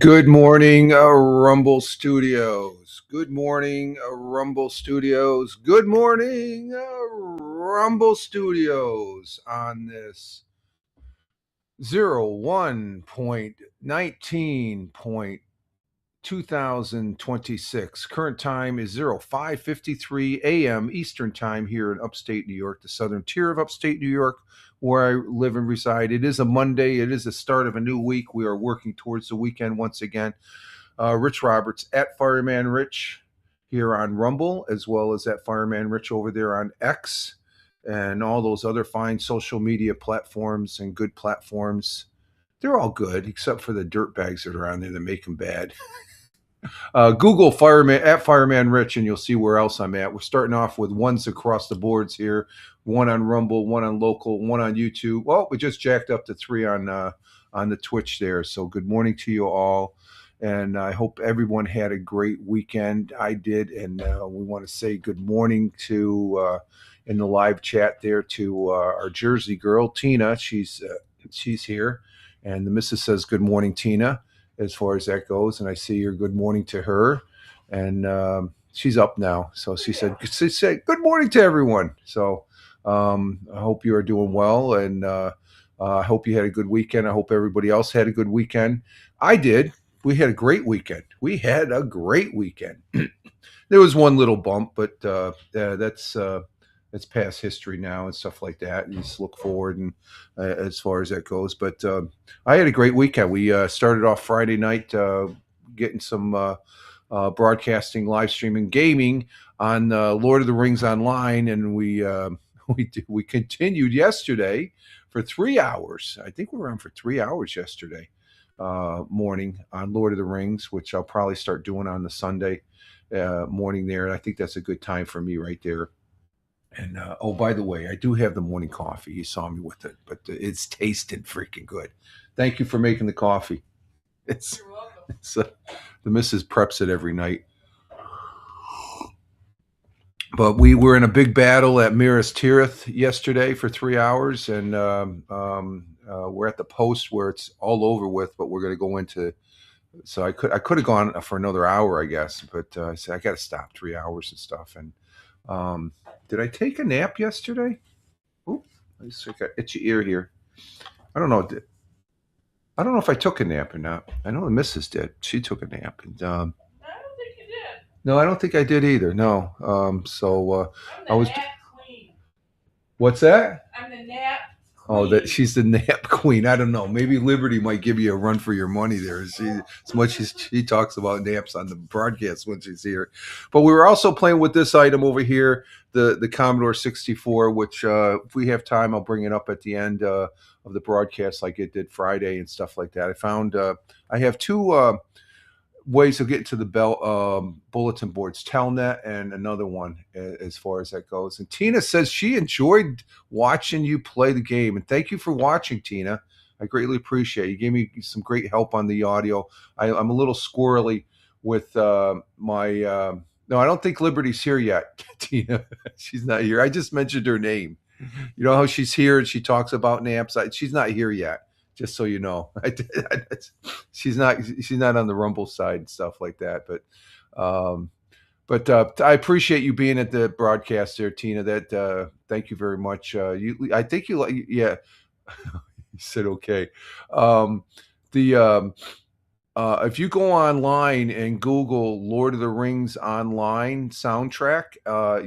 Good morning, Rumble Studios. Good morning, Rumble Studios. Good morning, Rumble Studios on this 01.19.2026. Current time is 05:53 a.m. Eastern Time here in upstate New York, the southern tier of upstate New York, where I live and reside. It is a Monday. It is the start of a new week. We are working towards the weekend once again. Rich Roberts at Fireman Rich here on Rumble, as well as at Fireman Rich over there on X and all those other fine social media platforms and good platforms. They're all good, except for the dirt bags that are on there that make them bad. Google Fireman at Fireman Rich, and you'll see where else I'm at. We're starting off with ones across the boards here: one on Rumble, one on local, one on YouTube. Well, we just jacked up to three on the Twitch there. So good morning to you all, and I hope everyone had a great weekend. I did, and we want to say good morning to in the live chat there to our Jersey girl Tina. She's here, and the missus says good morning, Tina, as far as that goes. And I see your good morning to her. And she's up now. So she said good morning to everyone. So I hope you are doing well. And I hope you had a good weekend. I hope everybody else had a good weekend. I did. We had a great weekend. There was one little bump, but that's past history now and stuff like that. You just look forward and as far as that goes. But I had a great weekend. We started off Friday night getting some broadcasting, live streaming, gaming on Lord of the Rings Online, and we continued yesterday for 3 hours. I think we were on for 3 hours yesterday morning on Lord of the Rings, which I'll probably start doing on the Sunday morning there. And I think that's a good time for me right there. And oh, by the way, I do have the morning coffee. You saw me with it, but it's tasted freaking good. Thank you for making the coffee. You're welcome. The missus preps it every night. But we were in a big battle at Minas Tirith yesterday for 3 hours, and we're at the post where it's all over with. But we're going to go into. So I could have gone for another hour, I guess, but I said I got to stop 3 hours and stuff. And did I take a nap yesterday? Oop, I just got itchy ear here. I don't know. I don't know if I took a nap or not. I know the missus did. She took a nap, and I don't think you did. no, I don't think I did either. No. I was. Nap queen. What's that? I'm the nap. Oh, that she's the nap queen. I don't know. Maybe Liberty might give you a run for your money there. As much as she talks about naps on the broadcast when she's here. But we were also playing with this item over here, the Commodore 64, which if we have time, I'll bring it up at the end of the broadcast like it did Friday and stuff like that. I found I have two ways of getting to the bulletin boards, Telnet and another one as far as that goes. And Tina says she enjoyed watching you play the game. And thank you for watching, Tina. I greatly appreciate it. You gave me some great help on the audio. I'm a little squirrely with my no, I don't think Liberty's here yet, Tina. She's not here. I just mentioned her name. You know how she's here and she talks about naps. She's not here yet, just so you know. She's not on the Rumble side and stuff like that. But I appreciate you being at the broadcast there, Tina. That thank you very much. I think you like, yeah. You said okay. The If you go online and Google Lord of the Rings Online soundtrack,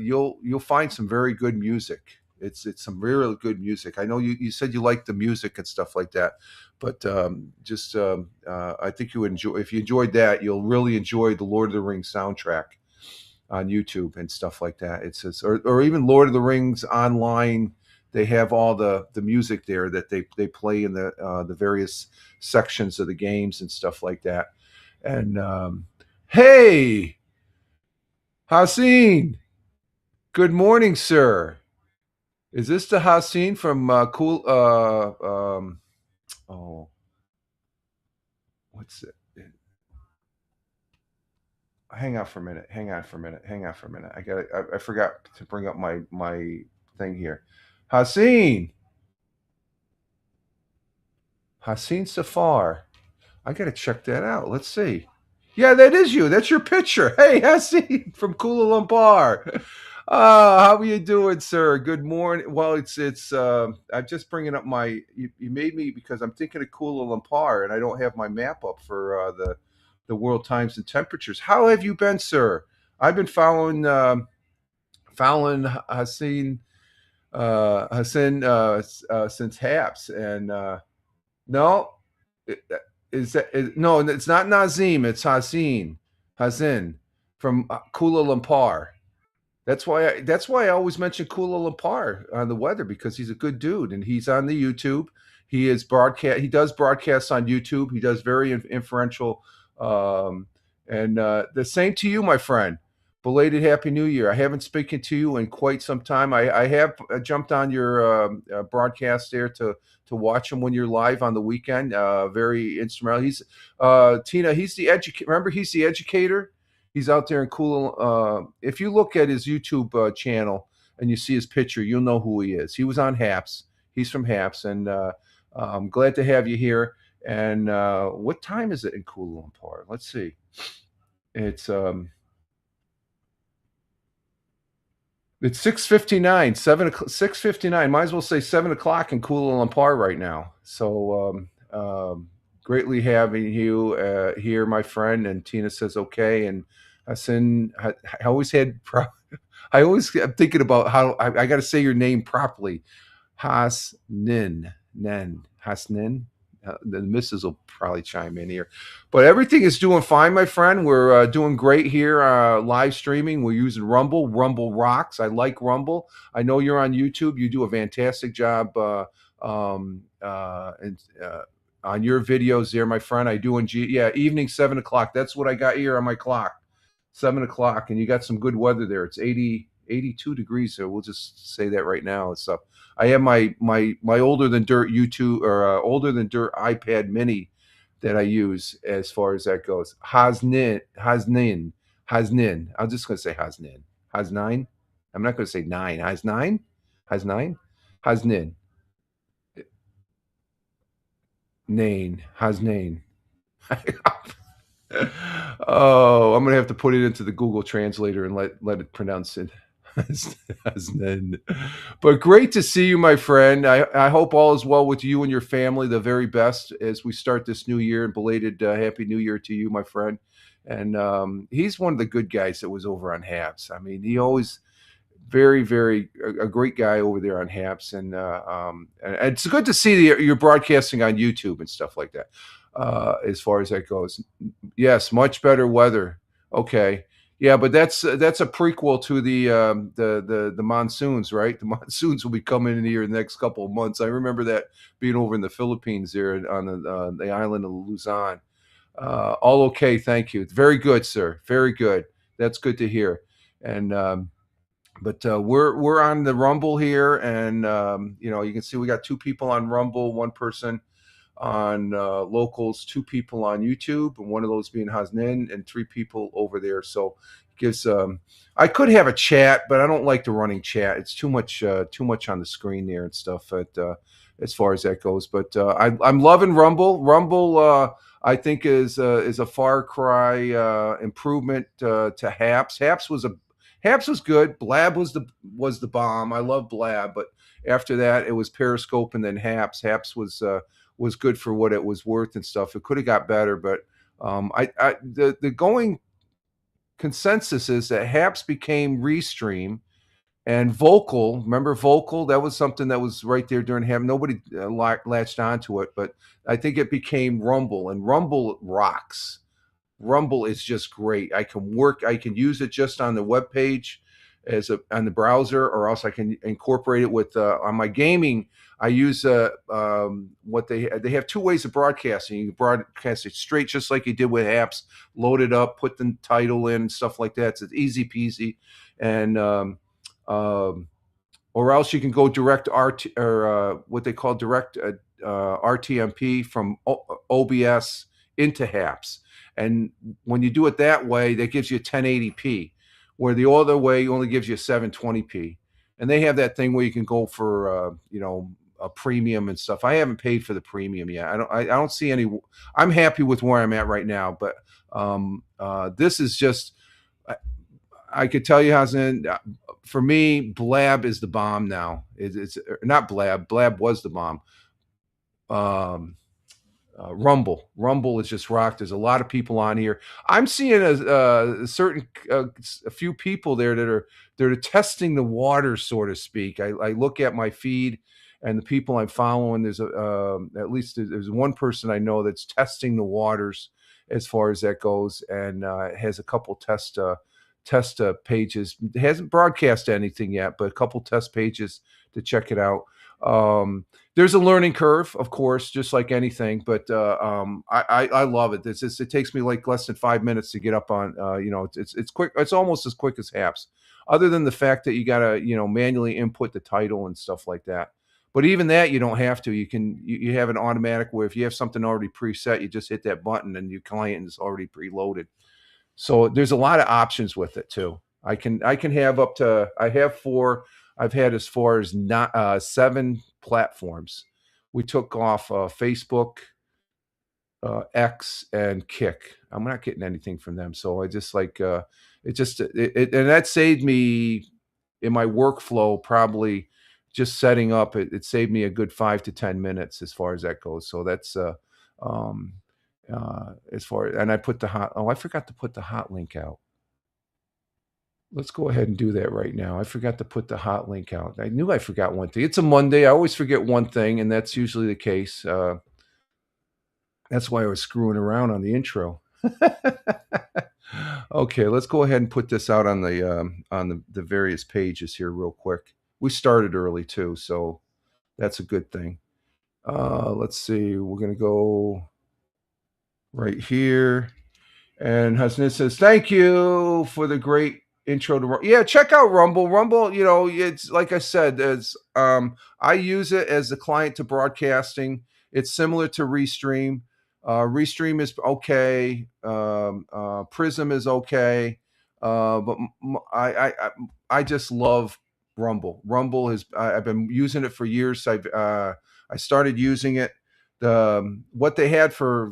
you'll find some very good music. It's some really good music. I know you said you like the music and stuff like that, but I think if you enjoyed that, you'll really enjoy the Lord of the Rings soundtrack on YouTube and stuff like that. Or even Lord of the Rings Online. They have all the music there that they play in the various sections of the games and stuff like that. And hey, Haseen, good morning, sir. Is this the Haseen from Cool? Oh, what's it? Hang on for a minute. I forgot to bring up my thing here. Haseen Safar. I got to check that out. Let's see. Yeah, that is you. That's your picture. Hey, Hassan from Kuala Lumpur. How are you doing, sir? Good morning. Well, I'm just bringing up you made me because I'm thinking of Kuala Lumpur and I don't have my map up for the world times and temperatures. How have you been, sir? I've been following Hassan since Haps, and no, no? It's not Nazim. It's Hassan from Kuala Lumpur. That's why I always mention Kuala Lumpur on the weather because he's a good dude and he's on the YouTube. He does broadcasts on YouTube. He does very inferential. Um, and the same to you, my friend. Belated Happy New Year. I haven't spoken to you in quite some time. I have jumped on your broadcast there to watch him when you're live on the weekend. Very instrumental. He's Tina. He's the educator. Remember, he's the educator. He's out there in cool. If you look at his YouTube channel and you see his picture, you'll know who he is. He was on Haps. He's from Haps, and I'm glad to have you here. And what time is it in Kuala Lumpur? Let's see. It's 6:59, 6:59. Might as well say 7 o'clock in Kuala Lumpur right now. So greatly having you here, my friend. And Tina says okay. And I always had. I always am thinking about how I got to say your name properly. Hasnin, Hasnin. The missus will probably chime in here, but everything is doing fine, my friend. We're doing great here, live streaming. We're using Rumble. Rumble rocks. I like Rumble. I know you're on YouTube. You do a fantastic job on your videos there, my friend. I do enjoy. Yeah, evening 7 o'clock. That's what I got here on my clock. 7 o'clock, and you got some good weather there. It's 82 degrees, so we'll just say that right now. It's up. I have my older than dirt YouTube or older than dirt iPad Mini that I use as far as that goes. Hasnin. I'm just going to say Hasnin. Hasnine. I'm not going to say nine. Hasnine. Hasnin. Nain. Hasnain. Oh, I'm gonna have to put it into the Google Translator and let it pronounce it as then. But great to see you, my friend. I hope all is well with you and your family. The very best as we start this new year. And belated Happy New Year to you, my friend. And he's one of the good guys that was over on Habs. I mean, he always very a great guy over there on Haps, and it's good to see you're broadcasting on YouTube and stuff like that. As far as that goes, yes, much better weather. Okay, yeah, but that's a prequel to the monsoons, right? The monsoons will be coming in here in the next couple of months. I remember that being over in the Philippines there on the island of Luzon. All okay, thank you. Very good, sir. Very good. That's good to hear. And but we're on the Rumble here, and you can see we got two people on Rumble, one person on locals, two people on YouTube, and one of those being Hasnin, and three people over there. So it gives I could have a chat, but I don't like the running chat. It's too much on the screen there and stuff. As far as that goes, but I'm loving Rumble. Rumble. I think is a far cry improvement to Haps. Haps was good. Blab was the bomb. I love Blab, but after that it was Periscope and then Haps. Haps was good for what it was worth and stuff. It could have got better, but the going consensus is that Haps became Restream and Vocal. Remember Vocal? That was something that was right there during Haps. Nobody latched onto it, but I think it became Rumble, and Rumble rocks. Rumble is just great. I can use it just on the web page on the browser, or else I can incorporate it with on my gaming. I use what they have two ways of broadcasting. You can broadcast it straight, just like you did with apps. Load it up, put the title in, and stuff like that. So it's easy peasy, and or else you can go direct RT or what they call direct RTMP from OBS into Haps. And when you do it that way, that gives you 1080p, where the other way only gives you 720p. And they have that thing where you can go for a premium and stuff. I haven't paid for the premium yet. I don't see any. I'm happy with where I'm at right now, but this is just. I could tell you how's for me. Blab is the bomb now. It's not Blab. Blab was the bomb. Um, Rumble is just rocked. There's a lot of people on here. I'm seeing a few people there that are testing the water, so to speak. I look at my feed and the people I'm following. There's at least there's one person I know that's testing the waters as far as that goes, and has a couple test pages. It hasn't broadcast anything yet, but a couple test pages to check it out. There's a learning curve, of course, just like anything, but I love it. It takes me like less than 5 minutes to get up on. It's quick. It's almost as quick as Haps, other than the fact that you gotta manually input the title and stuff like that. But even that you don't have to. You have an automatic where if you have something already preset, you just hit that button and your client is already preloaded. So there's a lot of options with it too. I can have up to I have four. I've had as far as not 7 platforms. We took off Facebook, X, and Kick. I'm not getting anything from them, so I just like and that saved me in my workflow probably just setting up. It saved me a good 5 to 10 minutes as far as that goes. So that's um, as far and I put the hot. Oh, I forgot to put the hot link out. Let's go ahead and do that right now. I forgot to put the hot link out. I knew I forgot one thing. It's a Monday. I always forget one thing, and that's usually the case. That's why I was screwing around on the intro. Okay, let's go ahead and put this out on the various pages here real quick. We started early too, so that's a good thing. Let's see. We're gonna go right here. And Hassan says, "Thank you for the great intro to Rumble." Yeah, check out Rumble. Rumble, it's like I said, I use it as the client to broadcasting. It's similar to Restream. Restream is okay. Prism is okay. But I just love Rumble. Rumble I've been using it for years. I started using it. What they had for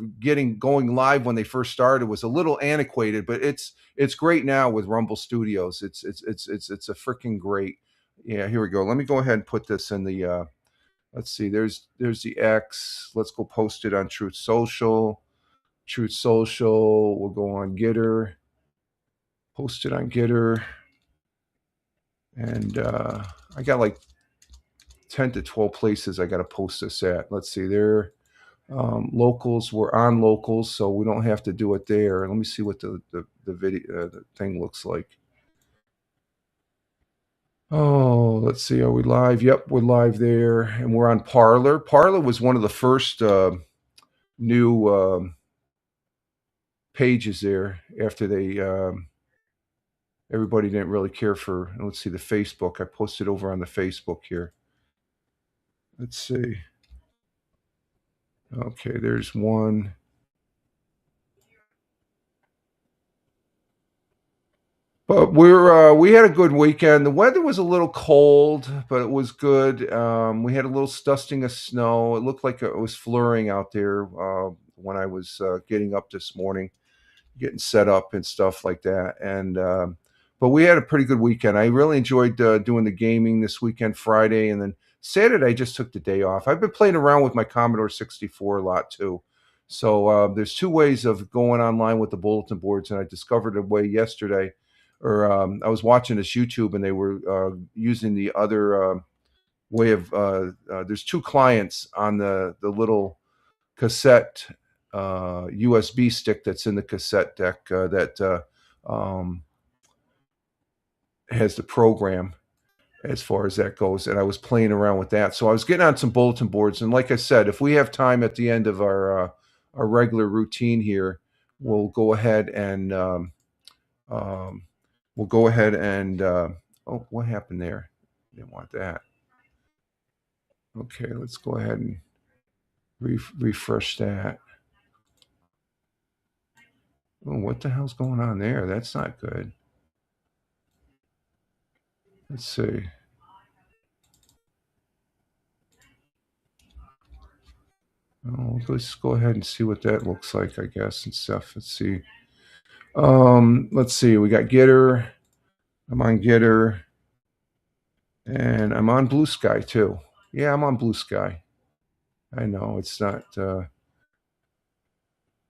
going live when they first started was a little antiquated, but it's great now with Rumble Studios. It's a freaking great. Yeah, here we go. Let me go ahead and put this in the. Let's see. There's the X. Let's go post it on Truth Social. Truth Social. We'll go on Gitter. Post it on Gitter. And I got like 10 to 12 places I got to post this at. Let's see there. Locals, we're on locals, so we don't have to do it there. Let me see what the video the thing looks like. Oh, let's see. Are we live? Yep, we're live there, and we're on Parler. Parler was one of the first new pages there after they everybody didn't really care for. Let's see the Facebook. I posted over on the Facebook here. Let's see. Okay, there's one. But we had a good weekend. The weather was a little cold, but it was good. We had a little dusting of snow. It looked like it was flurrying out there when I was getting up this morning, getting set up and stuff like that. And but we had a pretty good weekend. I really enjoyed doing the gaming this weekend, Friday, and then Saturday I just took the day off. I've been playing around with my Commodore 64 a lot too. So there's 2 ways of going online with the bulletin boards, and I discovered a way yesterday. Or I was watching this YouTube, and they were using the other way of. There's 2 clients on the little cassette USB stick that's in the cassette deck that has the program as far as that goes. And I was playing around with that, so I was getting on some bulletin boards. And like I said, if we have time at the end of our regular routine here, we'll go ahead and. We'll go ahead and oh, what happened there? Didn't want that. Okay, let's go ahead and refresh that. Oh, what the hell's going on there? That's not good. Let's see. Oh, let's go ahead and see what that looks like, I guess, and stuff. Let's see. Let's see. We got Getter. I'm on Getter, and I'm on Blue Sky too. Yeah, I'm on Blue Sky. I know it's not.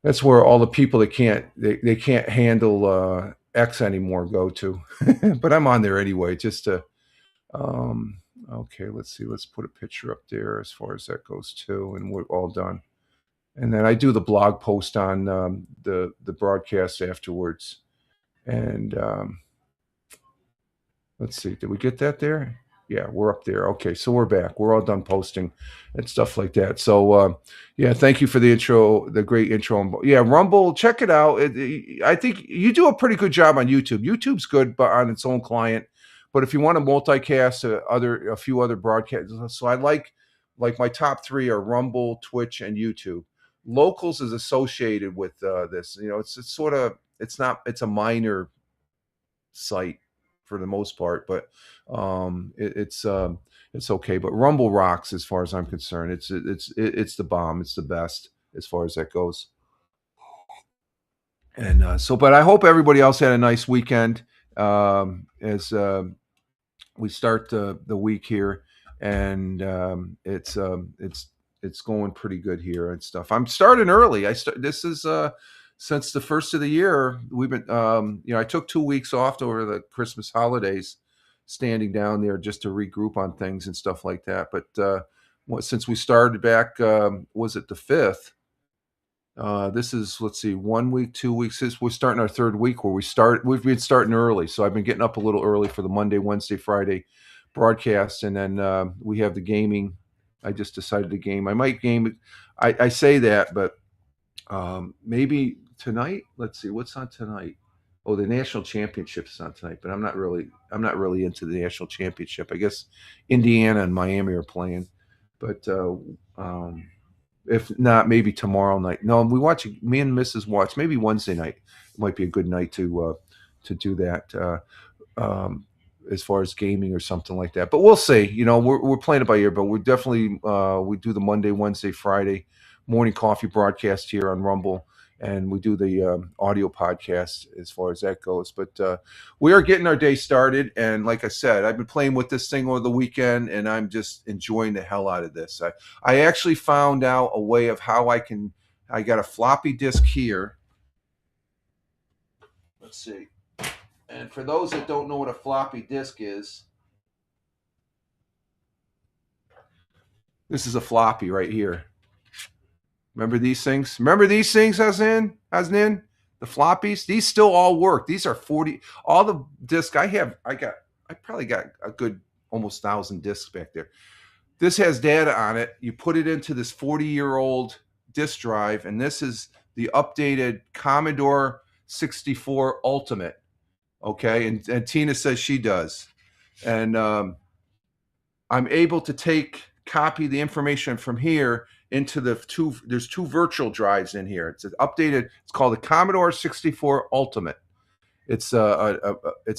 That's where all the people that they can't handle X anymore go to. But I'm on there anyway, just to. Um, okay, let's see. Let's put a picture up there as far as that goes too, and we're all done. And then I do the blog post on the broadcast afterwards. And let's see, did we get that there? Yeah, we're up there. Okay, so we're back. We're all done posting and stuff like that. So yeah, thank you for the intro, the great intro. Yeah, Rumble, check it out. I think you do a pretty good job on YouTube. YouTube's good, but on its own client. But if you want to multicast a few other broadcasts, so I like my top three are Rumble, Twitch, and YouTube. Locals is associated with this. You know, it's sort of it's a minor site for the most part, but it's okay. But Rumble rocks as far as I'm concerned. It's the bomb. It's the best as far as that goes. And but I hope everybody else had a nice weekend as we start the week here, and it's going pretty good here and stuff. I'm starting early. This is since the first of the year. We've been I took 2 weeks off over the Christmas holidays, standing down there just to regroup on things and stuff like that. But since we started back, was it the 5th? This is, let's see, 1 week, 2 weeks. We're starting our third week where we've been starting early. So I've been getting up a little early for the Monday, Wednesday, Friday broadcast. And then we have the gaming. I just decided to game. I might game. I say that, but maybe tonight. Let's see, what's on tonight? Oh, the national championship is on tonight, but I'm not really into the national championship. I guess Indiana and Miami are playing, but if not, maybe tomorrow night. No, me and Mrs. watch. Maybe Wednesday night might be a good night to do that. As far as gaming or something like that, but we'll see. You know, we're playing it by ear, but we're definitely we do the Monday, Wednesday, Friday morning coffee broadcast here on Rumble, and we do the audio podcast as far as that goes. But we are getting our day started, and like I said, I've been playing with this thing over the weekend, and I'm just enjoying the hell out of this. I actually found out a way of how I can. I got a floppy disk here. Let's see. And for those that don't know what a floppy disk is, this is a floppy right here. Remember these things? Remember these things, Hasnan? The floppies? These still all work. These are 40. All the discs I probably got a good almost 1,000 discs back there. This has data on it. You put it into this 40-year-old disk drive, and this is the updated Commodore 64 Ultimate. Okay, and Tina says she does. And I'm able to copy the information from here into there's two virtual drives in here. It's updated. It's called the Commodore 64 Ultimate. It's a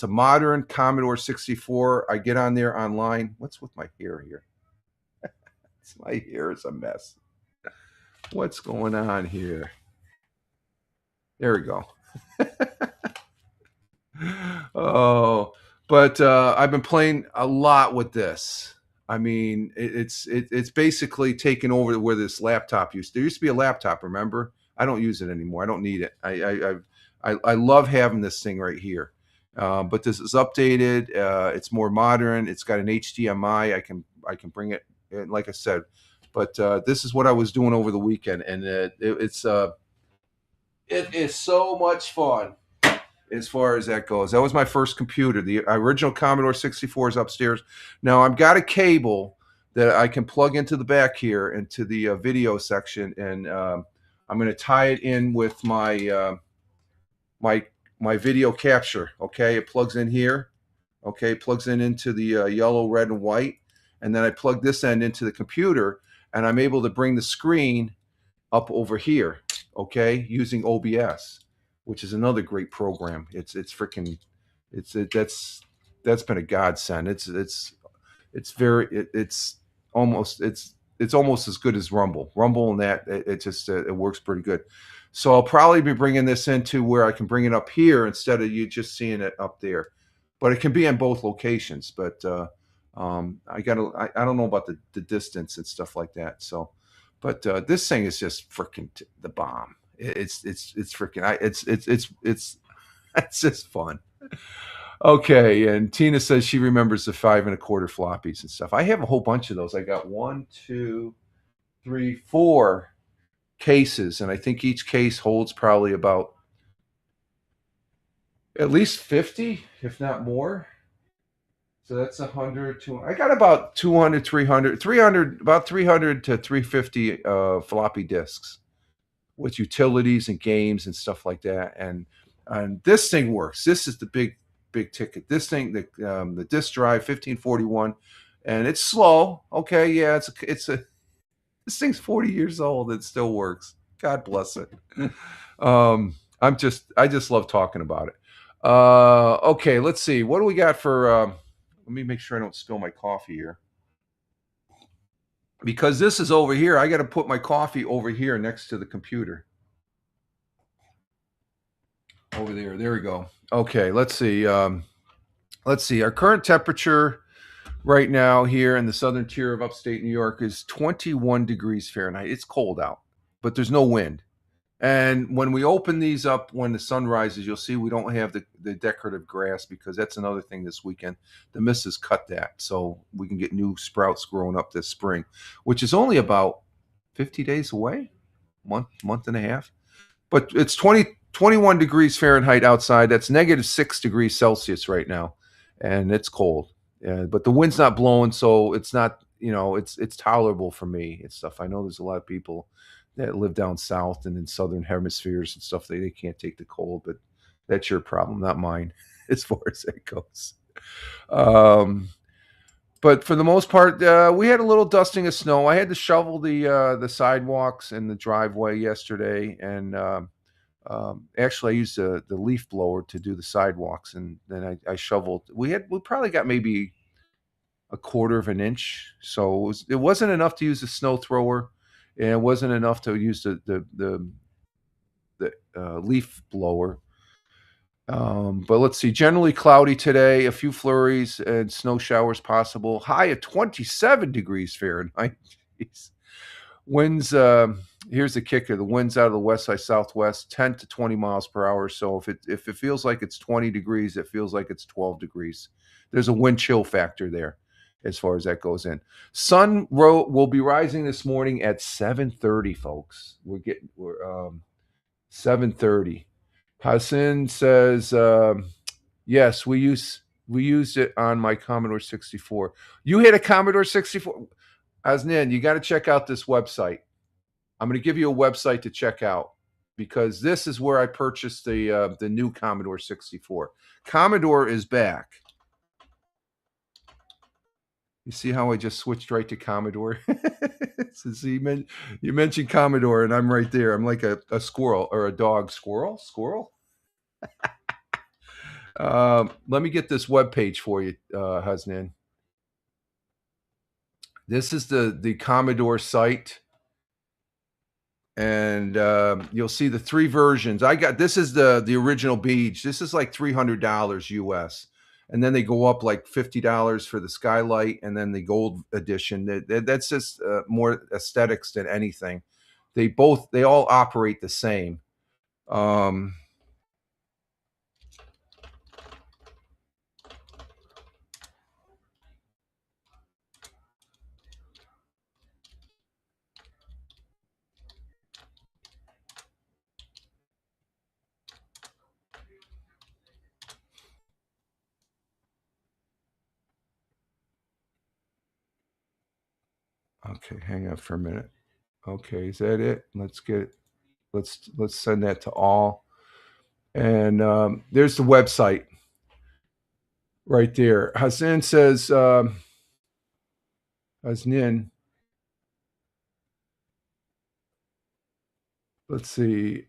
modern Commodore 64. I get on there online. What's with my hair here? My hair is a mess. What's going on here? There we go. Oh, but I've been playing a lot with this. I mean, it's basically taken over where this laptop used. There used to be a laptop. Remember? I don't use it anymore. I don't need it. I love having this thing right here. But this is updated. It's more modern. It's got an HDMI. I can bring it. Like I said, but this is what I was doing over the weekend, and it is so much fun as far as that goes. That was my first computer. The original Commodore 64 is upstairs. Now I've got a cable that I can plug into the back here into the video section, and I'm going to tie it in with my my video capture. Okay, it plugs in here. Okay, it plugs into the yellow, red, and white, and then I plug this end into the computer, and I'm able to bring the screen up over here. Okay, using OBS, which is another great program. That's been a godsend. It's almost it's almost as good as Rumble. Rumble and that it just it works pretty good. So I'll probably be bringing this into where I can bring it up here instead of you just seeing it up there. But it can be in both locations. But I I don't know about the distance and stuff like that. So, but this thing is just freaking the bomb. It's freaking it's it's just fun. Okay, and Tina says she remembers the 5 1/4 floppies and stuff. I have a whole bunch of those. I got 1, 2, 3, 4 cases, and I think each case holds probably about at least 50, if not more. So that's 100. I got about 200, 300, 300, about 300 to 350 floppy disks with utilities and games and stuff like that. And this thing works. This is the big ticket. This thing, the disk drive 1541, and it's slow. Okay, yeah, it's a this thing's 40 years old. It still works. God bless it. I just love talking about it. Okay, let's see. What do we got for? Let me make sure I don't spill my coffee here. Because this is over here, I got to put my coffee over here next to the computer. Over there. There we go. Okay, let's see. Let's see. Our current temperature right now here in the southern tier of upstate New York is 21 degrees Fahrenheit. It's cold out, but there's no wind. And when we open these up when the sun rises, you'll see we don't have the decorative grass because that's another thing this weekend. The missus cut that so we can get new sprouts growing up this spring, which is only about 50 days away, month and a half. But it's 21 degrees Fahrenheit outside. That's -6 degrees Celsius right now, and it's cold. But the wind's not blowing, so it's not, it's tolerable for me and stuff. I know there's a lot of people that live down south and in southern hemispheres and stuff. They can't take the cold, but that's your problem, not mine, as far as that goes. But for the most part, we had a little dusting of snow. I had to shovel the sidewalks and the driveway yesterday, and actually I used the leaf blower to do the sidewalks, and then I shoveled. We probably got maybe 1/4 of an inch, so it wasn't enough to use the snow thrower, and it wasn't enough to use the leaf blower. But let's see. Generally cloudy today. A few flurries and snow showers possible. High of 27 degrees Fahrenheit. Jeez. Winds. Here's the kicker: the winds out of the west by southwest, 10 to 20 miles per hour. So if it feels like it's 20 degrees, it feels like it's 12 degrees. There's a wind chill factor there, as far as that goes in. Sun will be rising this morning at 7:30, folks. We're 7:30. Hassan says, yes, we used it on my Commodore 64. You had a Commodore 64? Hassan, you got to check out this website. I'm going to give you a website to check out because this is where I purchased the new Commodore 64. Commodore is back. You see how I just switched right to Commodore? You mentioned Commodore, and I'm right there. I'm like a squirrel or a dog. Squirrel? Let me get this webpage for you, Hasnan. This is the Commodore site, and you'll see the 3 versions. This is the original Beach. This is like $300 US. And then they go up like $50 for the Skylight, and then the gold edition. That's just more aesthetics than anything. They all operate the same. Okay, hang on for a minute. Okay, is that it? Let's send that to all. And there's the website right there. Hassan says, Hasnin, let's see.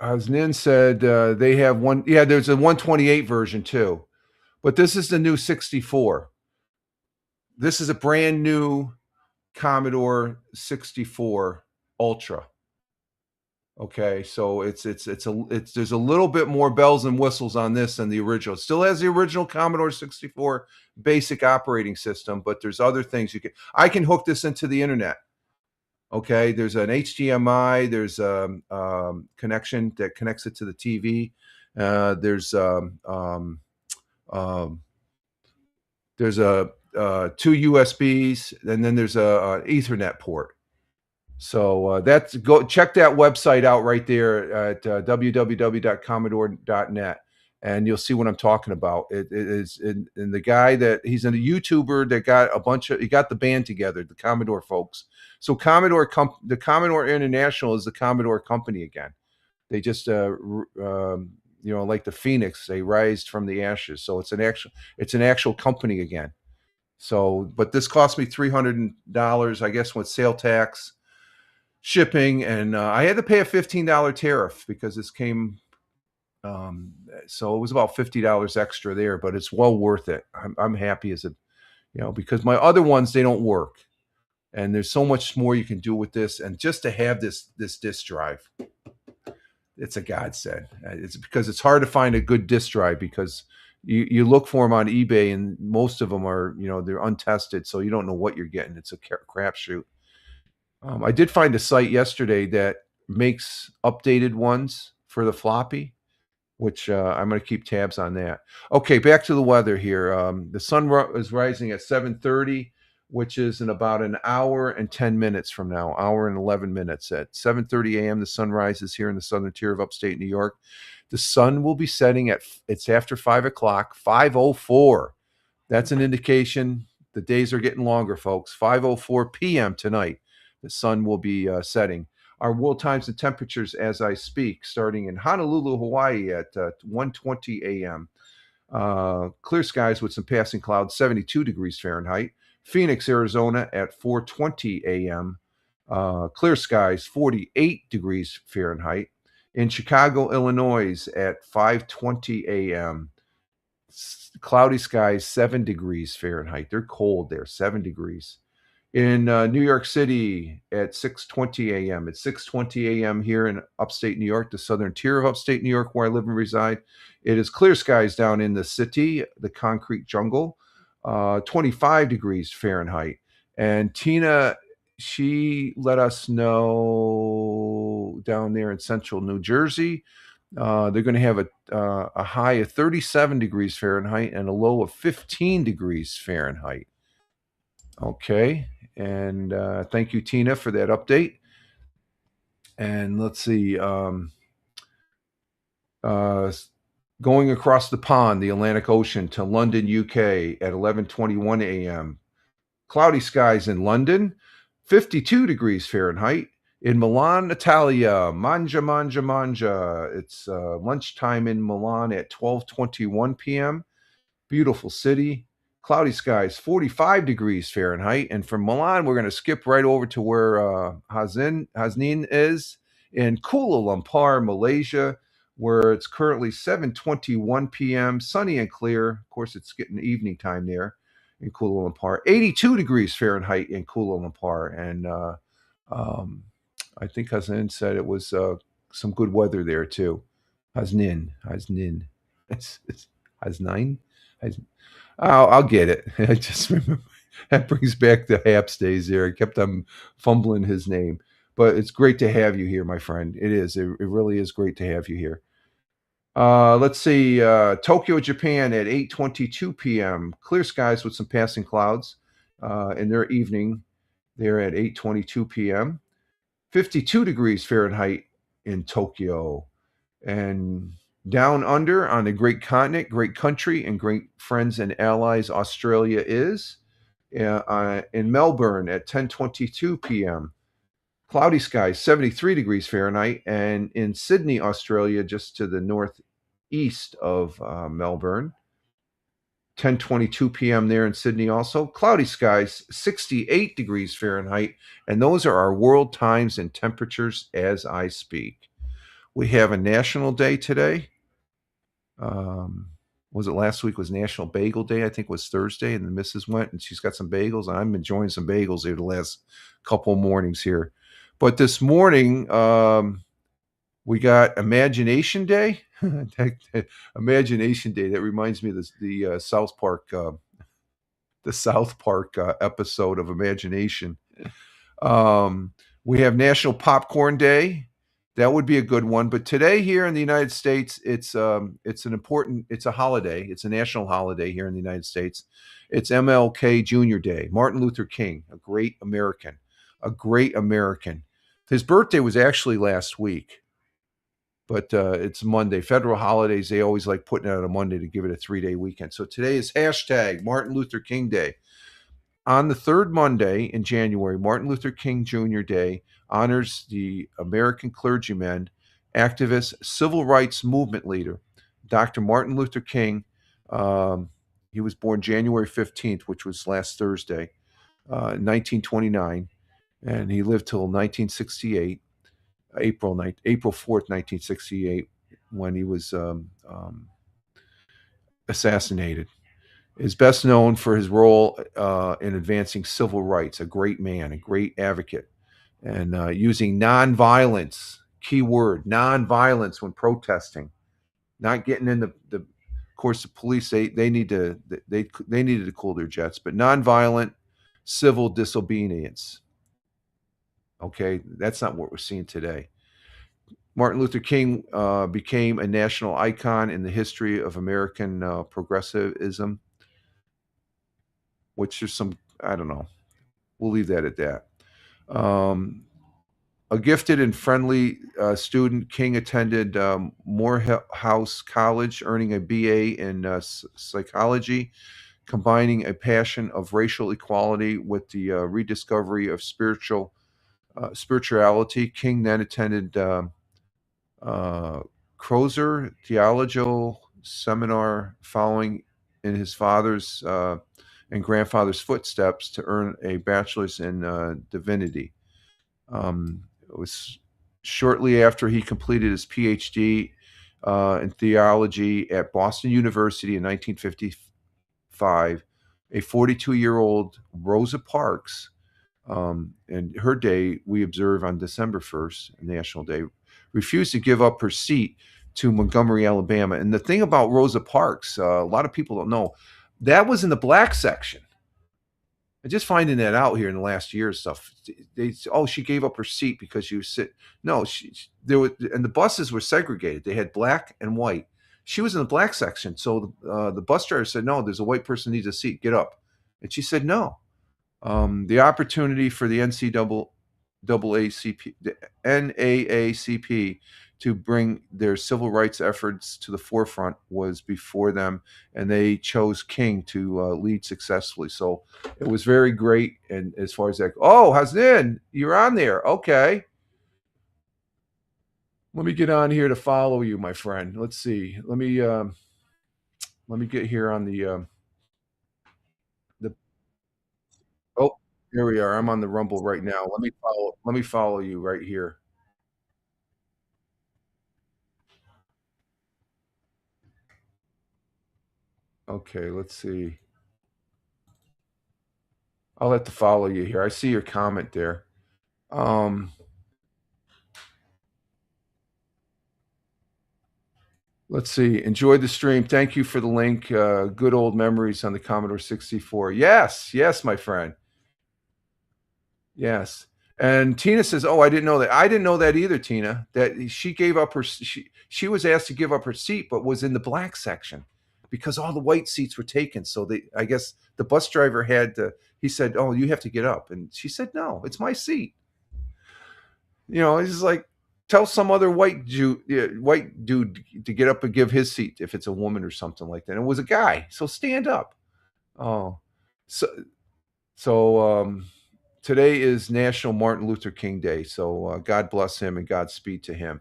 Hasnin said they have one. Yeah, there's a 128 version too, but this is the new 64. This is a brand new Commodore 64 Ultra. Okay, so it's there's a little bit more bells and whistles on this than the original. It still has the original Commodore 64 basic operating system, but there's other things you can. I can hook this into the internet. Okay, there's an HDMI. There's a connection that connects it to the TV. There's um, there's a two USBs, and then there's a Ethernet port. So that's go check that website out right there at www.commodore.net, and you'll see what I'm talking about. It is, and the guy that he's a YouTuber that got a bunch of he got the band together, the Commodore folks. So the Commodore International is the Commodore company again. They just like the phoenix, they rised from the ashes. So it's an actual company again. So, but this cost me $300, I guess, with sale tax, shipping, and I had to pay a $15 tariff because this came. So it was about $50 extra there, but it's well worth it. I'm happy as because my other ones, they don't work, and there's so much more you can do with this, and just to have this disk drive, it's a godsend. It's because it's hard to find a good disk drive because you look for them on eBay and most of them are they're untested, so you don't know what you're getting. It's a crapshoot. I did find a site yesterday that makes updated ones for the floppy, which I'm going to keep tabs on that. Okay, back to the weather here. The sun is rising at 7:30, which is in about an hour and 10 minutes from now, hour and 11 minutes. At 7:30 a.m., the sun rises here in the southern tier of upstate New York. The sun will be setting it's after 5 o'clock, 5:04. That's an indication the days are getting longer, folks. 5:04 p.m. tonight, the sun will be setting. Our world times and temperatures as I speak, starting in Honolulu, Hawaii at 1:20 a.m. Clear skies with some passing clouds, 72 degrees Fahrenheit. Phoenix, Arizona at 4:20 a.m. Clear skies, 48 degrees Fahrenheit. In Chicago, Illinois at 5:20 a.m. Cloudy skies, 7 degrees Fahrenheit. They're cold there, 7 degrees. In New York City at 6:20 a.m. It's 6:20 a.m. here in upstate New York, the southern tier of upstate New York where I live and reside. It is clear skies down in the city, the concrete jungle, 25 degrees Fahrenheit. And Tina, she let us know down there in central New Jersey, they're going to have a high of 37 degrees Fahrenheit and a low of 15 degrees Fahrenheit. Okay. And thank you, Tina, for that update. And let's see. Going across the pond, the Atlantic Ocean, to London, UK at 11:21 a.m. Cloudy skies in London, 52 degrees Fahrenheit. In Milan, Italia, mangia, mangia, mangia. It's lunchtime in Milan at 12:21 p.m. Beautiful city. Cloudy skies, 45 degrees Fahrenheit. And from Milan, we're going to skip right over to where Hasnin is in Kuala Lumpur, Malaysia, where it's currently 7:21 p.m. Sunny and clear. Of course, it's getting evening time there in Kuala Lumpur. 82 degrees Fahrenheit in Kuala Lumpur. And I think Hasnin said it was some good weather there too. Hasnin. Hasnin. I'll get it. I just remember that brings back the Haps days there. I kept on fumbling his name. But it's great to have you here, my friend. It is. It really is great to have you here. Let's see. Tokyo, Japan at 8:22 p.m. Clear skies with some passing clouds in their evening. They're at 8:22 p.m. 52 degrees Fahrenheit in Tokyo. And down under on the great continent, great country, and great friends and allies, Australia is in Melbourne at 10:22 p.m. Cloudy skies, 73 degrees Fahrenheit, and in Sydney, Australia, just to the northeast of Melbourne, 10:22 p.m. there in Sydney also. Cloudy skies, 68 degrees Fahrenheit, and those are our world times and temperatures as I speak. We have a national day today. was it last week was National Bagel Day? I think it was Thursday, and the missus went and she's got some bagels, and I'm enjoying some bagels here the last couple of mornings here. But this morning, we got Imagination Day. Imagination Day. That reminds me of the South Park episode of Imagination. Um, we have National Popcorn Day. That would be a good one. But today here in the United States, it's a holiday. It's a national holiday here in the United States. It's MLK Jr. Day, Martin Luther King, a great American, a great American. His birthday was actually last week, but it's Monday. Federal holidays, they always like putting it on a Monday to give it a 3-day weekend. So today is hashtag Martin Luther King Day. On the third Monday in January, Martin Luther King Jr. Day honors the American clergyman, activist, civil rights movement leader, Dr. Martin Luther King. He was born January 15th, which was last Thursday, 1929, and he lived till 1968, April 4th, 1968, when he was assassinated. Is best known for his role in advancing civil rights, a great man, a great advocate, and using nonviolence, key word, nonviolence when protesting, not getting in of course, the police, they needed to cool their jets, but nonviolent civil disobedience. Okay, that's not what we're seeing today. Martin Luther King became a national icon in the history of American progressivism, which is some, I don't know. We'll leave that at that. Um, a gifted and friendly student, King attended Morehouse College, earning a BA in psychology, combining a passion of racial equality with the rediscovery of spirituality. King then attended Crozer Theological Seminar, following in his father's and grandfather's footsteps to earn a bachelor's in divinity. It was shortly after he completed his PhD in theology at Boston University in 1955. A 42-year-old Rosa Parks, and her day we observe on December 1st, National Day, refused to give up her seat to Montgomery, Alabama. And the thing about Rosa Parks, a lot of people don't know, that was in the black section. And just finding that out here in the last year and stuff, she gave up her seat because she was sit. No, there were, and the buses were segregated. They had black and white. She was in the black section, so the bus driver said, "No, there's a white person needs a seat. Get up." And she said, "No." The opportunity for the NAACP to bring their civil rights efforts to the forefront was before them, and they chose King to lead successfully. So it was very great. And as far as that, Hasan, you're on there. Okay. Let me get on here to follow you, my friend. Let's see. Let me get here on the oh, here we are. I'm on the Rumble right now. Let me follow you right here. Okay, let's see. I'll have to follow you here. I see your comment there. Um, let's see. Enjoy the stream. Thank you for the link. Good old memories on the Commodore 64. Yes, yes, my friend. Yes. And Tina says, "Oh, I didn't know that. I didn't know that either, Tina. That she gave up her she was asked to give up her seat, but was in the black section because all the white seats were taken. So I guess the bus driver had to. He said, "Oh, you have to get up," and she said, "No, it's my seat." It's just like tell some other white dude to get up and give his seat if it's a woman or something like that. And it was a guy, so stand up. Oh, so so today is National Martin Luther King Day. So God bless him and Godspeed to him.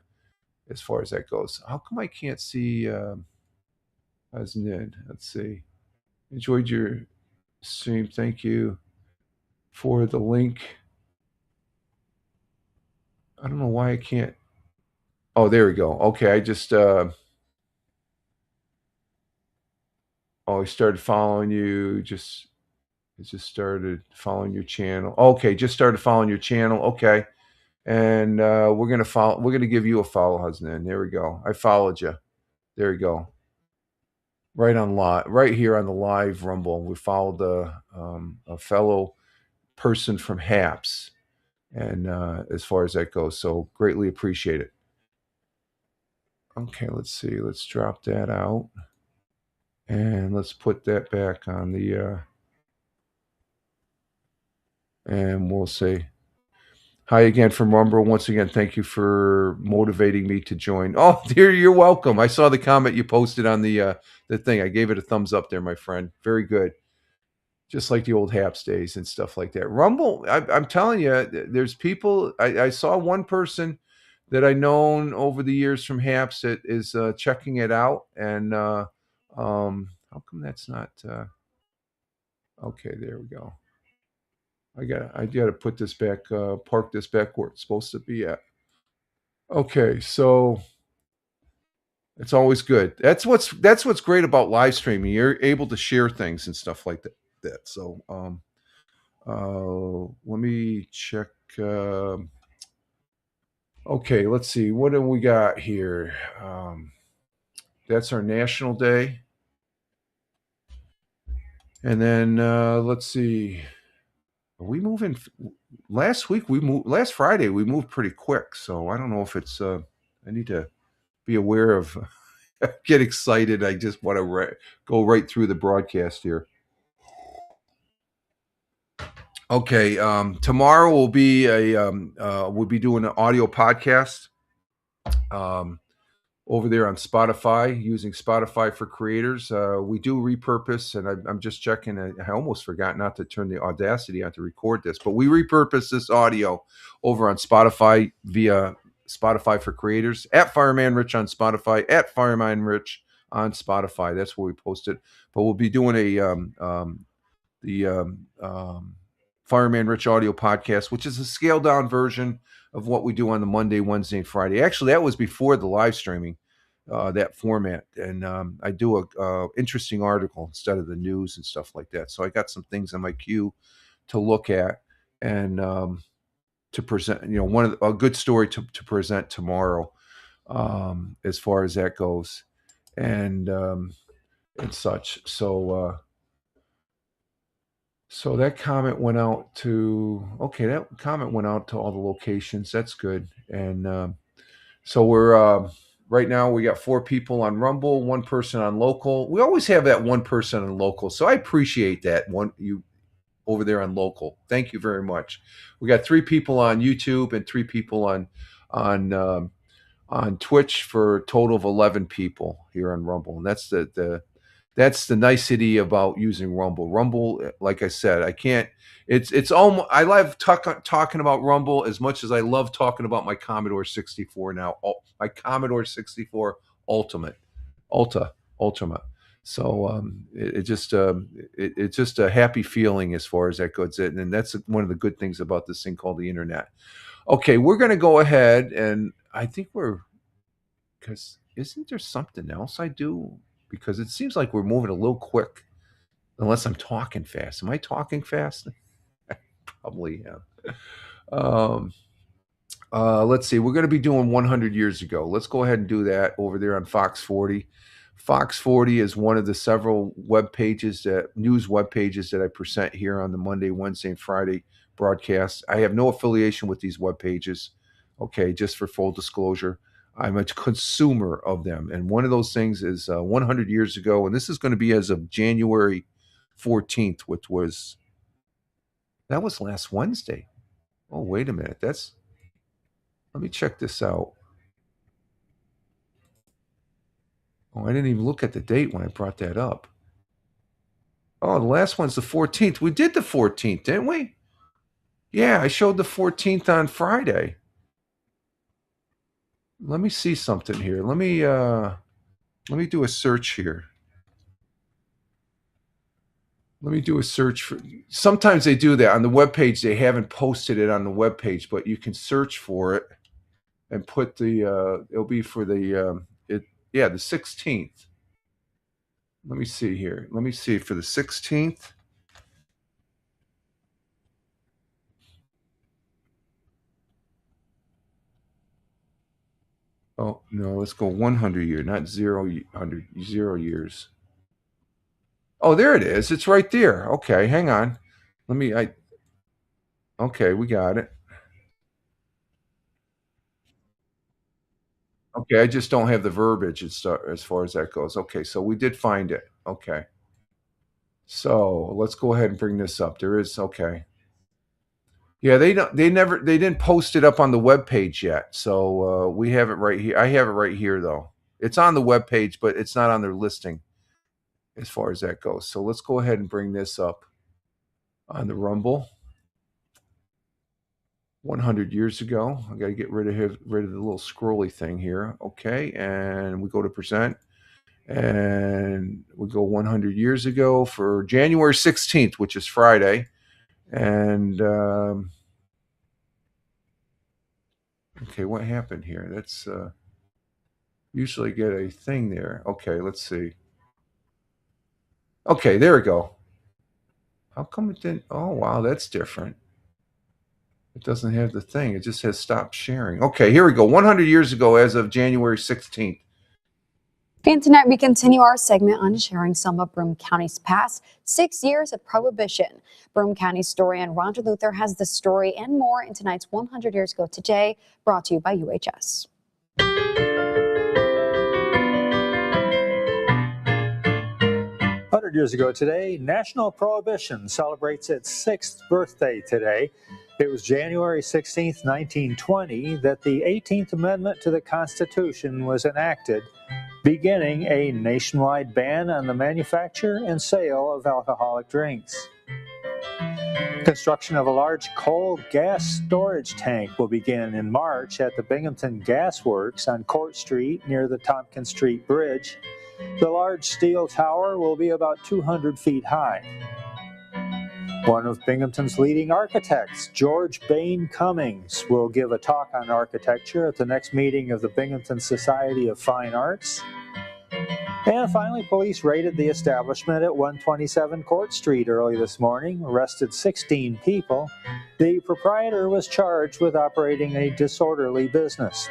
As far as that goes, how come I can't see as Ned? Let's see. Enjoyed your stream. Thank you for the link. I don't know why I can't. Oh, there we go. Okay, I just Oh, he started following you. It just started following your channel. Okay, just started following your channel. Okay, and we're gonna follow. We're gonna give you a follow, Hasnan. There we go. I followed you. There you go. Right on live, right here on the live Rumble. We followed a fellow person from Haps, and as far as that goes, so greatly appreciate it. Okay, let's see. Let's drop that out, and let's put that back on the. And we'll say hi again from Rumble. Once again, thank you for motivating me to join. Oh, dear, you're welcome. I saw the comment you posted on the thing. I gave it a thumbs up there, my friend. Very good. Just like the old Haps days and stuff like that. Rumble, I'm telling you, there's people. I saw one person that I known over the years from Haps that is checking it out, and how come that's not? Okay, there we go. I gotta put this back, park this back where it's supposed to be at. Okay, so it's always good. That's what's great about live streaming. You're able to share things and stuff like that. So let me check. Okay, let's see. What do we got here? That's our national day, and then let's see. Are we moving? Last week we moved. Last Friday we moved pretty quick. So I don't know if it's. I need to be aware of. Get excited. I just want to go right through the broadcast here. Okay. Tomorrow will be we'll be doing an audio podcast um, over there on Spotify, using Spotify for Creators. We do repurpose, and I'm just checking. I almost forgot not to turn the Audacity on to record this, but we repurpose this audio over on Spotify via Spotify for Creators, at Fireman Rich on Spotify, at Fireman Rich on Spotify. That's where we post it. But we'll be doing the Fireman Rich audio podcast, which is a scaled down version of what we do on the Monday, Wednesday, and Friday. Actually, that was before the live streaming, that format. And I do a interesting article instead of the news and stuff like that. So I got some things on my queue to look at and to present. A good story to present tomorrow, as far as that goes, and such. So that comment went out to that comment went out to all the locations. That's good. And so we're right now we got 4 people on Rumble, 1 person on local. We always have that 1 person on local, so I appreciate that one you over there on local. Thank you very much. We got 3 people on YouTube and 3 people on on Twitch for a total of 11 people here on Rumble, and that's the nicety about using Rumble. Rumble, like I said, I can't. It's almost. I love talking about Rumble as much as I love talking about my Commodore 64 now. My Commodore 64 Ultimate, Ultimate. So it's just a happy feeling as far as that goes. And that's one of the good things about this thing called the internet. Okay, we're going to go ahead, and I think because isn't there something else I do? Because it seems like we're moving a little quick, unless I'm talking fast. Am I talking fast? Probably am. Um, let's see. We're going to be doing 100 years ago. Let's go ahead and do that over there on Fox 40. Fox 40 is one of the several news web pages that I present here on the Monday, Wednesday, and Friday broadcasts. I have no affiliation with these web pages. Okay, just for full disclosure. I'm a consumer of them. And one of those things is 100 years ago. And this is going to be as of January 14th, that was last Wednesday. Oh, wait a minute. Let me check this out. Oh, I didn't even look at the date when I brought that up. Oh, the last one's the 14th. We did the 14th, didn't we? Yeah, I showed the 14th on Friday. Let me see something here. Let me do a search here. Let me do a search for. Sometimes they do that on the webpage. They haven't posted it on the webpage, but you can search for it and put the. It'll be for the the 16th. Let me see here. Let me see for the 16th. Oh, no, let's go 100 year, not 0 years. Oh, there it is. It's right there. Okay, hang on. Okay, we got it. Okay, I just don't have the verbiage as far as that goes. Okay, so we did find it. Okay. So let's go ahead and bring this up. There is, okay. Yeah, they didn't post it up on the web page yet. So we have it right here. I have it right here though. It's on the web page, but it's not on their listing as far as that goes. So let's go ahead and bring this up on the Rumble. 100 years ago. I got to get rid of the little scrolly thing here. Okay, and we go to present, and we go 100 years ago for January 16th, which is Friday, and okay, what happened here? That's usually get a thing there. Okay, let's see. Okay, there we go. How come it didn't? Oh wow, that's different. It doesn't have the thing. It just has stop sharing. Okay, here we go. 100 years ago, as of January 16th. And tonight we continue our segment on sharing some of Broome County's past 6 years of prohibition. Broome County historian Roger Luther has the story and more in tonight's 100 Years Ago Today, brought to you by UHS. 100 years ago today, National Prohibition celebrates its 6th birthday today. It was January 16, 1920, that the 18th Amendment to the Constitution was enacted, beginning a nationwide ban on the manufacture and sale of alcoholic drinks. Construction of a large coal gas storage tank will begin in March at the Binghamton Gas Works on Court Street near the Tompkins Street Bridge. The large steel tower will be about 200 feet high. One of Binghamton's leading architects, George Bain Cummings, will give a talk on architecture at the next meeting of the Binghamton Society of Fine Arts. And finally, police raided the establishment at 127 Court Street early this morning, arrested 16 people. The proprietor was charged with operating a disorderly business.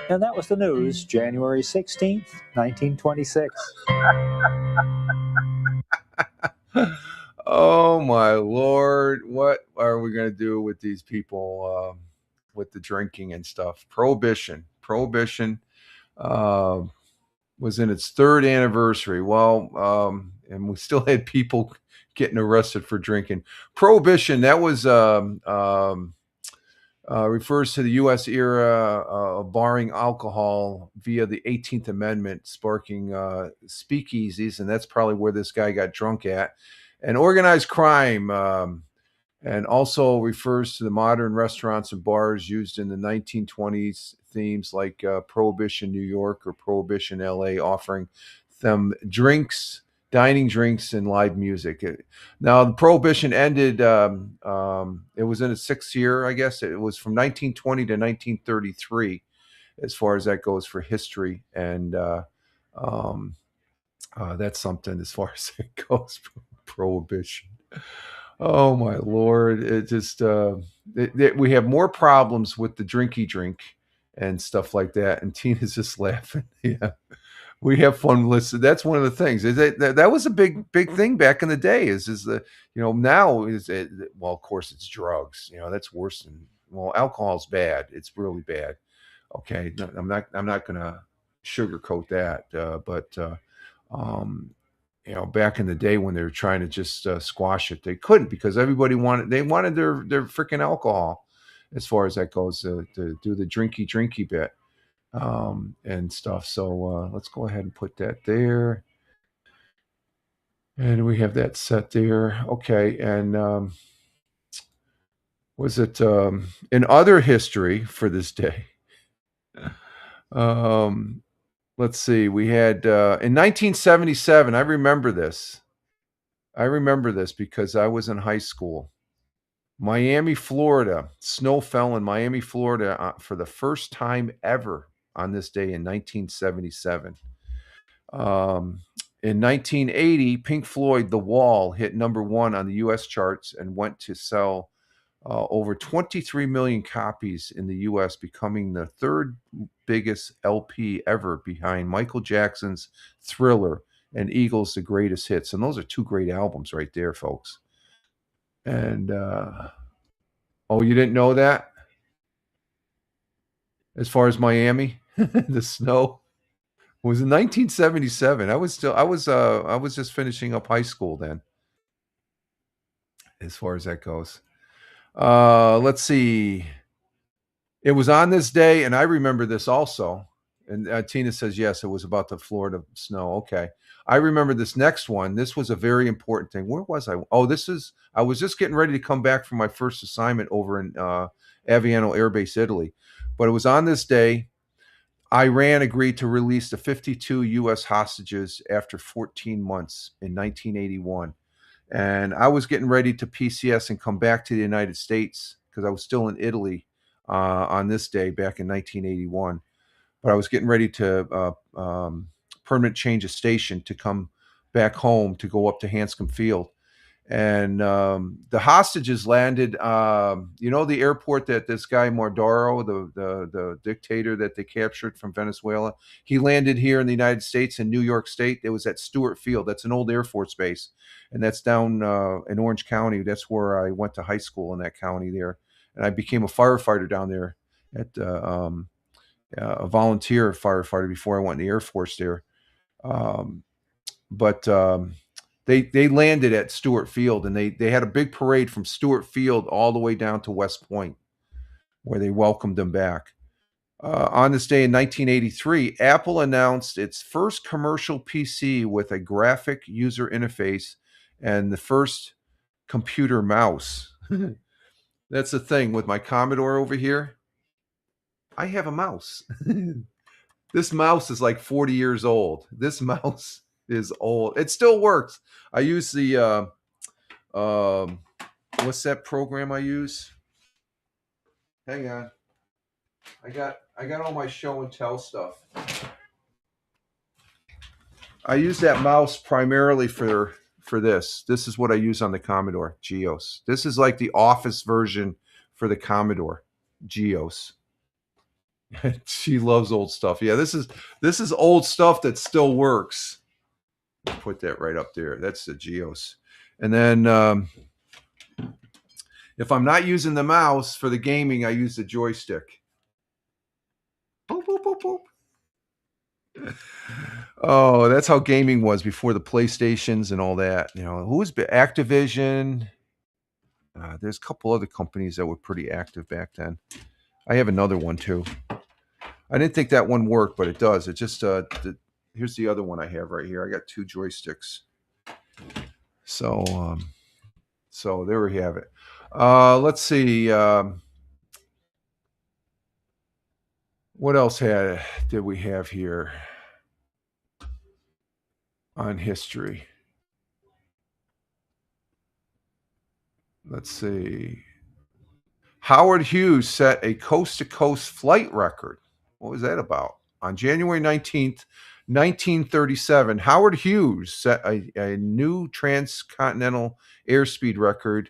And that was the news, January 16th, 1926. Oh my Lord, what are we going to do with these people with the drinking and stuff? Prohibition was in its 3rd anniversary. Well, and we still had people getting arrested for drinking. Prohibition, that was refers to the U.S. era of barring alcohol via the 18th Amendment, sparking speakeasies, and that's probably where this guy got drunk at, and organized crime, and also refers to the modern restaurants and bars used in the 1920s themes like Prohibition New York or Prohibition LA, offering them dining drinks and live music. Now the prohibition ended. It was in its 6th year, I guess. It was from 1920 to 1933, as far as that goes for history, and that's something as far as it goes for prohibition. Oh my Lord! It just we have more problems with the drinky drink and stuff like that, and Tina's just laughing. Yeah. We have fun listening. That's one of the things. Is that was a big thing back in the day. Is the now is it, well, of course it's drugs. That's worse than, well, alcohol's bad. It's really bad. Okay, no, I'm not gonna sugarcoat that. But back in the day when they were trying to just squash it, they couldn't, because everybody wanted their freaking alcohol, as far as that goes, to do the drinky bit and stuff. So let's go ahead and put that there. And we have that set there. Okay. And was it in other history for this day? Let's see. We had in 1977, I remember this. Because I was in high school. Miami, Florida. Snow fell in Miami, Florida for the first time ever on this day in 1977. In 1980, Pink Floyd, The Wall, hit #1 on the U.S. charts and went to sell over 23 million copies in the U.S., becoming the third biggest LP ever behind Michael Jackson's Thriller and Eagles' The Greatest Hits. And those are two great albums right there, folks. And, oh, you didn't know that? As far as Miami, the snow was in 1977. I was just finishing up high school then, as far as that goes. Let's see. It was on this day, and I remember this also. And Tina says, yes, it was about the Florida snow. Okay. I remember this next one. This was a very important thing. Where was I? Oh, I was just getting ready to come back from my first assignment over in Aviano Air Base, Italy. But it was on this day. Iran agreed to release the 52 U.S. hostages after 14 months in 1981. And I was getting ready to PCS and come back to the United States because I was still in Italy on this day back in 1981. But I was getting ready to permanent change of station to come back home to go up to Hanscom Field. And the hostages landed, the airport that this guy Maduro, the dictator that they captured from Venezuela, he landed here in the United States in New York State. It was at Stewart Field. That's an old Air Force base. And that's down in Orange County. That's where I went to high school in that county there. And I became a firefighter down there at a volunteer firefighter before I went in the Air Force there. They landed at Stewart Field, and they had a big parade from Stewart Field all the way down to West Point, where they welcomed them back. On this day in 1983, Apple announced its first commercial PC with a graphic user interface and the first computer mouse. That's the thing with my Commodore over here. I have a mouse. This mouse is like 40 years old. This mouse is old. It still works. I use the what's that program I use? Hang on. I got all my show and tell stuff. I use that mouse primarily for this. This is what I use on the Commodore, GEOS. This is like the Office version for the Commodore, GEOS. She loves old stuff. Yeah, this is old stuff that still works. Put that right up there. That's the GEOS. And then if I'm not using the mouse for the gaming, I use the joystick. Boop, boop, boop, boop. Oh, that's how gaming was before the PlayStations and all that. Who was Activision? There's a couple other companies that were pretty active back then. I have another one too. I didn't think that one worked, but it does. It just here's the other one I have right here. I got two joysticks. So there we have it. Let's see. What else did we have here on history? Let's see. Howard Hughes set a coast-to-coast flight record. What was that about? On January 19th, 1937, Howard Hughes set a new transcontinental airspeed record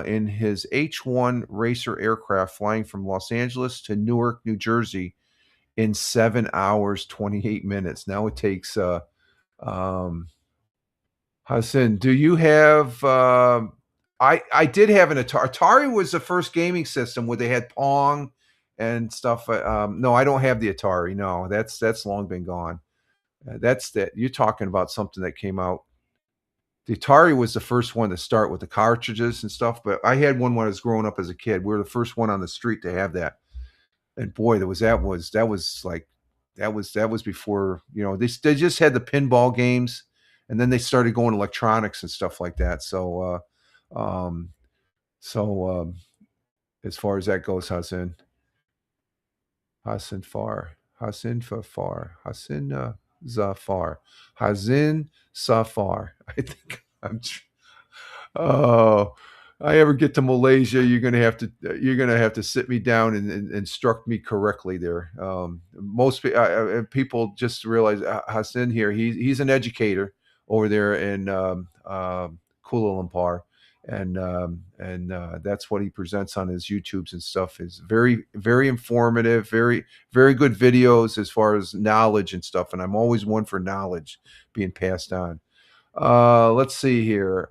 in his H-1 Racer aircraft flying from Los Angeles to Newark, New Jersey in 7 hours, 28 minutes. Now it takes, Hassan, do you have, I did have an Atari. Atari was the first gaming system where they had Pong and stuff. No, I don't have the Atari. No, that's long been gone. You're talking about something that came out. The Atari was the first one to start with the cartridges and stuff, but I had one when I was growing up as a kid. We were the first one on the street to have that. And boy, that was before, they just had the pinball games, and then they started going electronics and stuff like that. So as far as that goes, Hassan Zafar, I think oh, I ever get to Malaysia, you're gonna have to sit me down and instruct me correctly there. People just realize Hassan here. He's an educator over there in Kuala Lumpur, and that's what he presents on his YouTubes and stuff. Is very very informative, very good videos as far as knowledge and stuff. And I'm always one for knowledge being passed on. Let's see here.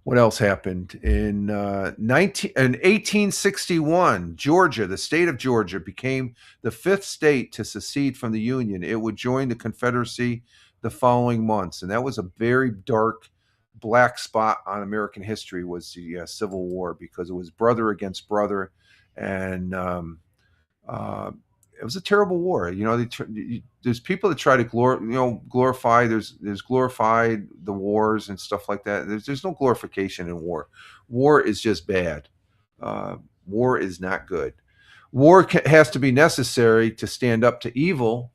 What else happened in 1861? Georgia, the state of Georgia, became the fifth state to secede from the Union. It would join the Confederacy the following months, and that was a very dark, black spot on American history. Was the Civil War, because it was brother against brother, and it was a terrible war. There's people that try to glorify. There's glorified the wars and stuff like that. There's no glorification in war. War is just bad. War is not good. War has to be necessary to stand up to evil.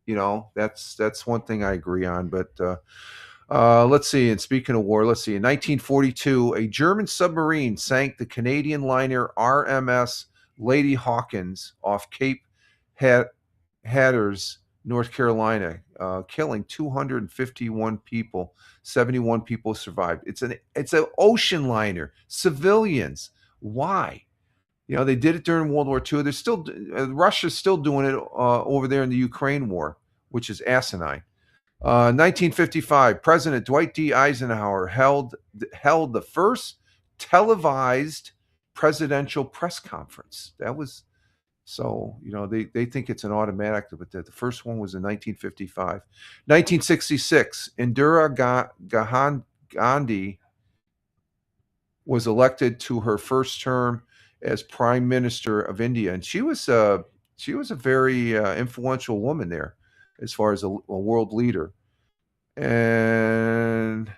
That's one thing I agree on. But let's see. And speaking of war, let's see. In 1942, a German submarine sank the Canadian liner RMS Lady Hawkins off Cape Hatteras, North Carolina, killing 251 people. 71 people survived. It's an ocean liner. Civilians. Why? They did it during World War II. They're still Russia's still doing it over there in the Ukraine war, which is asinine. 1955, President Dwight D. Eisenhower held the first televised presidential press conference. That was they think it's an automatic, but the first one was in 1955. 1966, Indira Gandhi was elected to her first term as Prime Minister of India, and she was a very influential woman there, as far as a world leader. And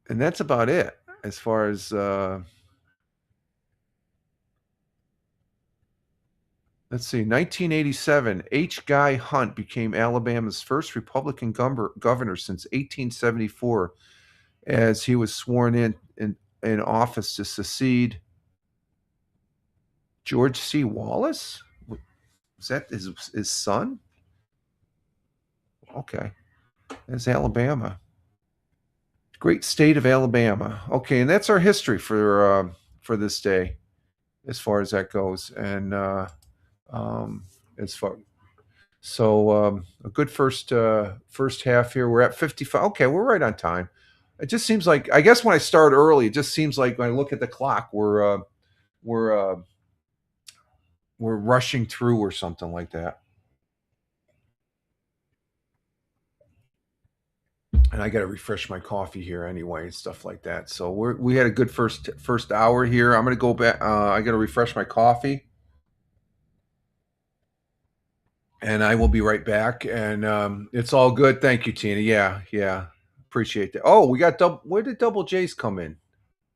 that's about it as far as let's see. 1987, H. Guy Hunt became Alabama's first Republican governor since 1874, as he was sworn in office to succeed George C. Wallace. Was that his son? Okay, that's Alabama. Great state of Alabama. Okay, and that's our history for this day, as far as that goes. And as far a good first half here. We're at 55. Okay, we're right on time. It just seems like, I guess when I start early, it just seems like when I look at the clock, we're rushing through or something like that. And I got to refresh my coffee here anyway and stuff like that. So we had a good first hour here. I'm going to go back. I got to refresh my coffee, and I will be right back. And it's all good. Thank you, Tina. Yeah, appreciate that. Oh, we got where did Double J's come in?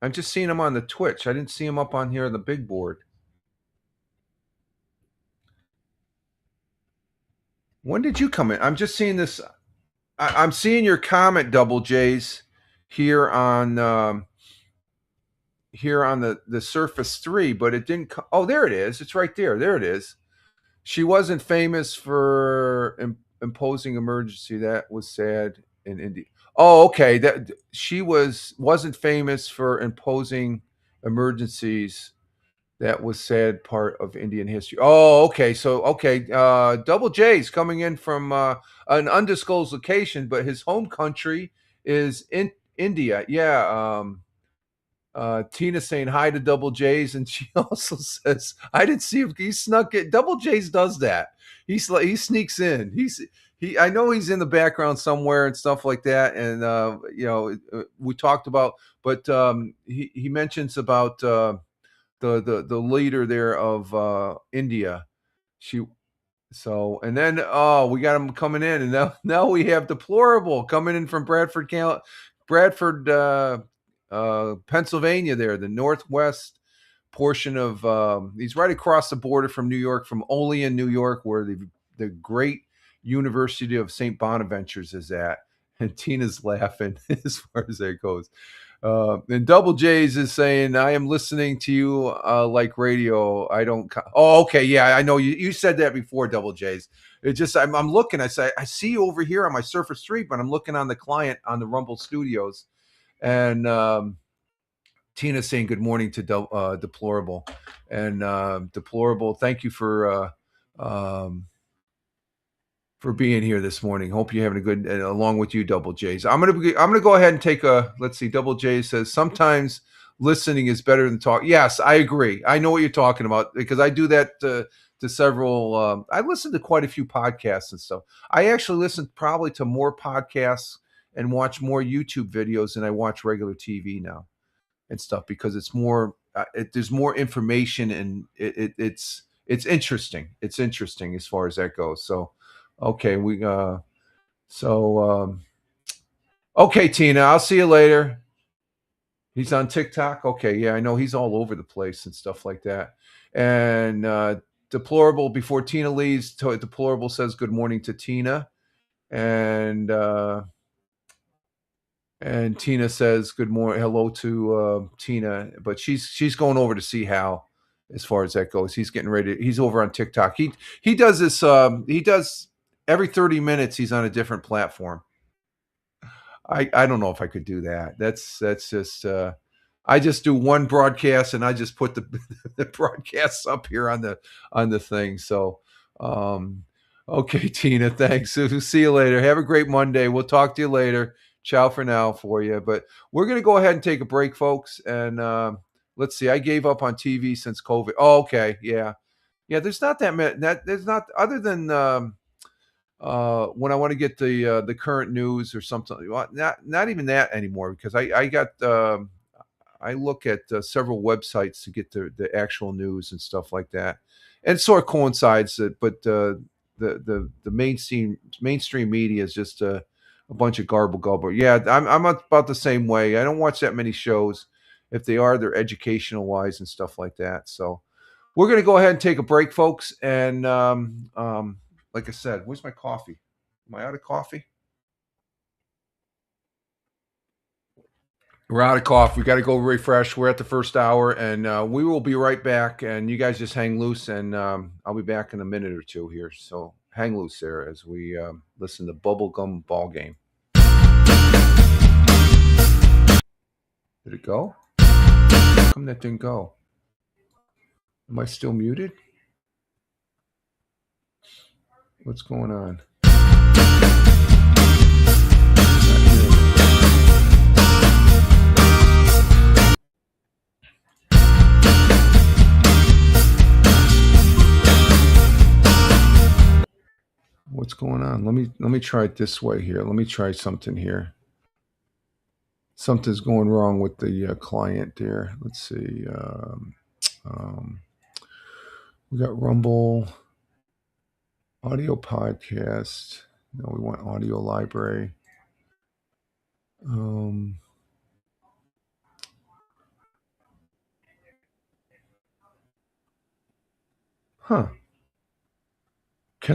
I'm just seeing him on the Twitch. I didn't see him up on here on the big board. When did you come in? I'm just seeing this. I'm seeing your comment, Double J's, here on the Surface 3, but it didn't. Oh, there it is. It's right there. There it is. She wasn't famous for imposing emergency. That was sad in India. Oh, okay. That she wasn't famous for imposing emergencies. That was sad part of Indian history. Oh, okay. So, okay. Double J's coming in from an undisclosed location, but his home country is in India. Yeah. Tina saying hi to Double J's, and she also says, I didn't see him. He snuck it. Double J's does that. He sneaks in. I know he's in the background somewhere and stuff like that. And, we talked about, but he mentions about the leader there of India. And then we got him coming in, and now we have Deplorable coming in from Bradford, Pennsylvania. There, the northwest portion of he's right across the border from New York, from Olean, New York, where the great University of St. Bonaventures is at. And Tina's laughing as far as that goes. And Double J's is saying, I am listening to you like radio. I don't. Oh, okay. Yeah, I know you said that before, Double J's. It just, I'm looking. I say, I see you over here on my Surfer Street, but I'm looking on the client on the Rumble Studios. And Tina's saying good morning to Deplorable. And Deplorable, thank you for being here this morning. Hope you're having a good, along with you, Double J's. I'm gonna go ahead and take a. Let's see. Double J says sometimes listening is better than talk. Yes, I agree. I know what you're talking about because I do that to several. I listen to quite a few podcasts and stuff. I actually listen probably to more podcasts and watch more YouTube videos than I watch regular TV now and stuff because it's more. There's more information and it's interesting. It's interesting as far as that goes. So. Okay, okay, Tina, I'll see you later. He's on TikTok. Okay, yeah, I know he's all over the place and stuff like that. And Deplorable, before Tina leaves, Deplorable says good morning to Tina. And Tina says good morning, hello to Tina, but she's going over to see Hal as far as that goes. He's getting ready. He's over on TikTok. He does this, he does every 30 minutes he's on a different platform. I don't know if I could do that. That's just I just do one broadcast and I just put the broadcasts up here on the thing. So okay, Tina, thanks. See you later. Have a great Monday. We'll talk to you later. Ciao for now for you. But we're gonna go ahead and take a break, folks. And let's see. I gave up on TV since COVID. Oh, okay, yeah. There's not that many. There's not other than. When I want to get the current news or something, well, not even that anymore because I got I look at several websites to get the actual news and stuff like that, and sort of coincides that. But the mainstream media is just a bunch of garble. Yeah, I'm about the same way. I don't watch that many shows. If they are, they're educational wise and stuff like that. So we're gonna go ahead and take a break, folks, and like I said, where's my coffee? Am I out of coffee? We're out of coffee. We got to go refresh. We're at the first hour, and we will be right back. And you guys just hang loose, and I'll be back in a minute or two here. So hang loose there as we listen to Bubblegum Ball Game. Did it go? How come that didn't go? Am I still muted? What's going on? What's going on? Let me try it this way here. Let me try something here. Something's going wrong with the client there. Let's see. We got Rumble. Audio podcast. No, we want audio library. Can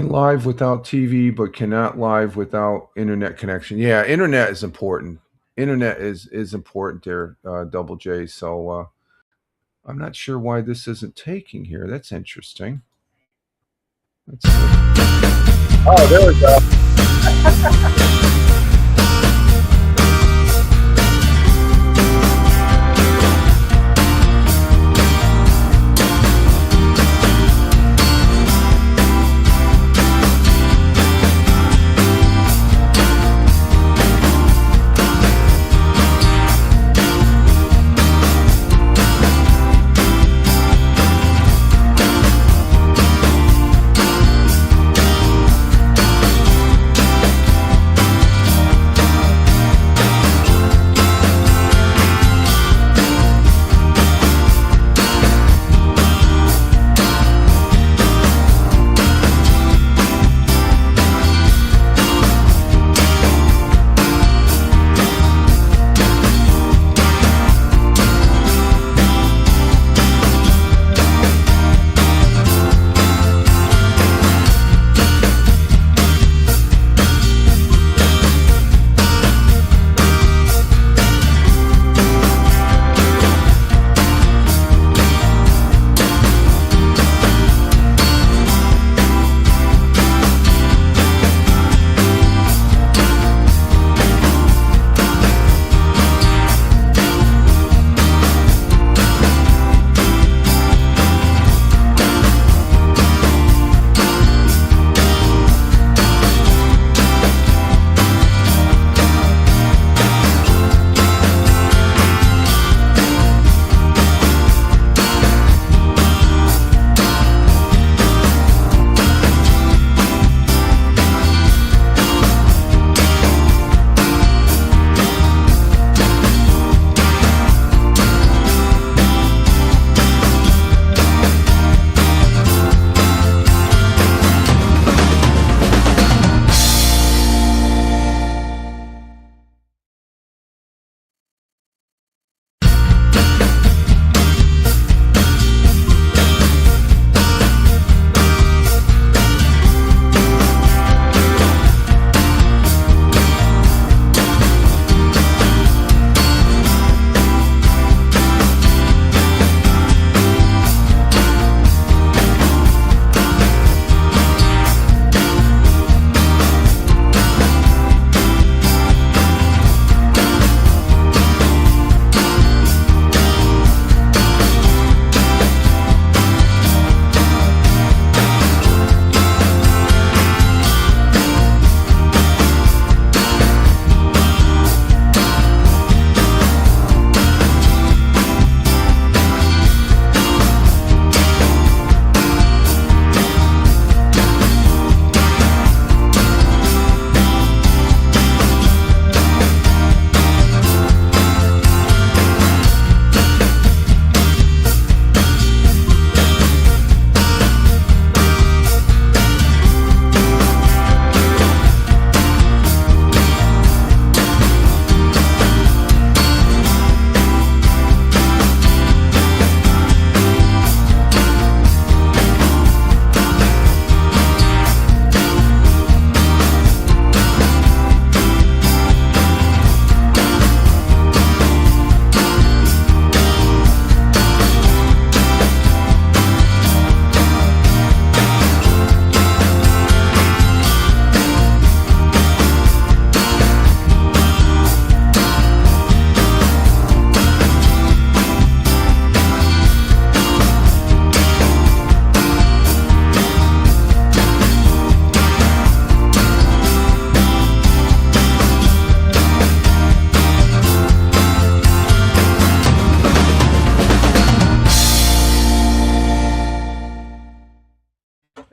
live without TV, but cannot live without internet connection. Yeah, internet is important. Internet is important there, Double J. So I'm not sure why this isn't taking here. That's interesting. Let's see. Oh, there we go.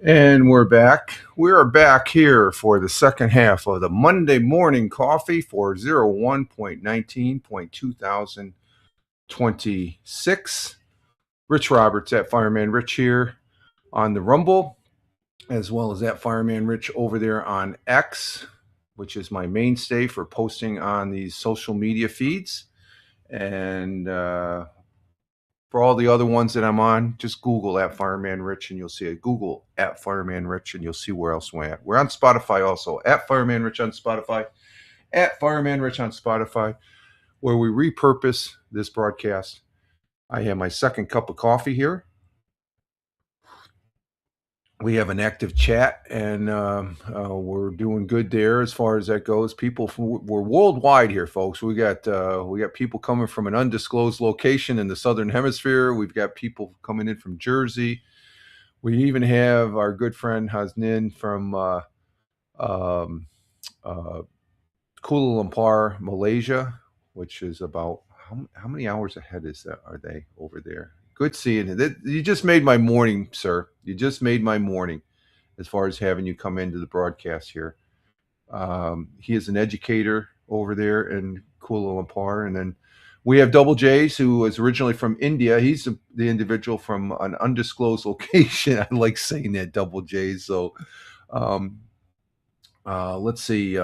And we're back. We are back here for the second half of the Monday Morning Coffee for 01.19.2026. Rich Roberts at Fireman Rich here on the Rumble, as well as at Fireman Rich over there on X, which is my mainstay for posting on these social media feeds. And for all the other ones that I'm on, just Google at Fireman Rich and you'll see it. Google at Fireman Rich and you'll see where else we're at. We're on Spotify also, at Fireman Rich on Spotify, at Fireman Rich on Spotify, where we repurpose this broadcast. I have my second cup of coffee here. We have an active chat, and we're doing good there as far as that goes. We're worldwide here, folks. We got people coming from an undisclosed location in the southern hemisphere. We've got people coming in from Jersey. We even have our good friend Hasnin from Kuala Lumpur, Malaysia, which is about how many hours ahead are they over there? Good seeing it. You just made my morning, sir. You just made my morning as far as having you come into the broadcast here. He is an educator over there in Kuala Lumpur. And then we have Double J's, who is originally from India. He's the individual from an undisclosed location. I like saying that, Double J's. So let's see.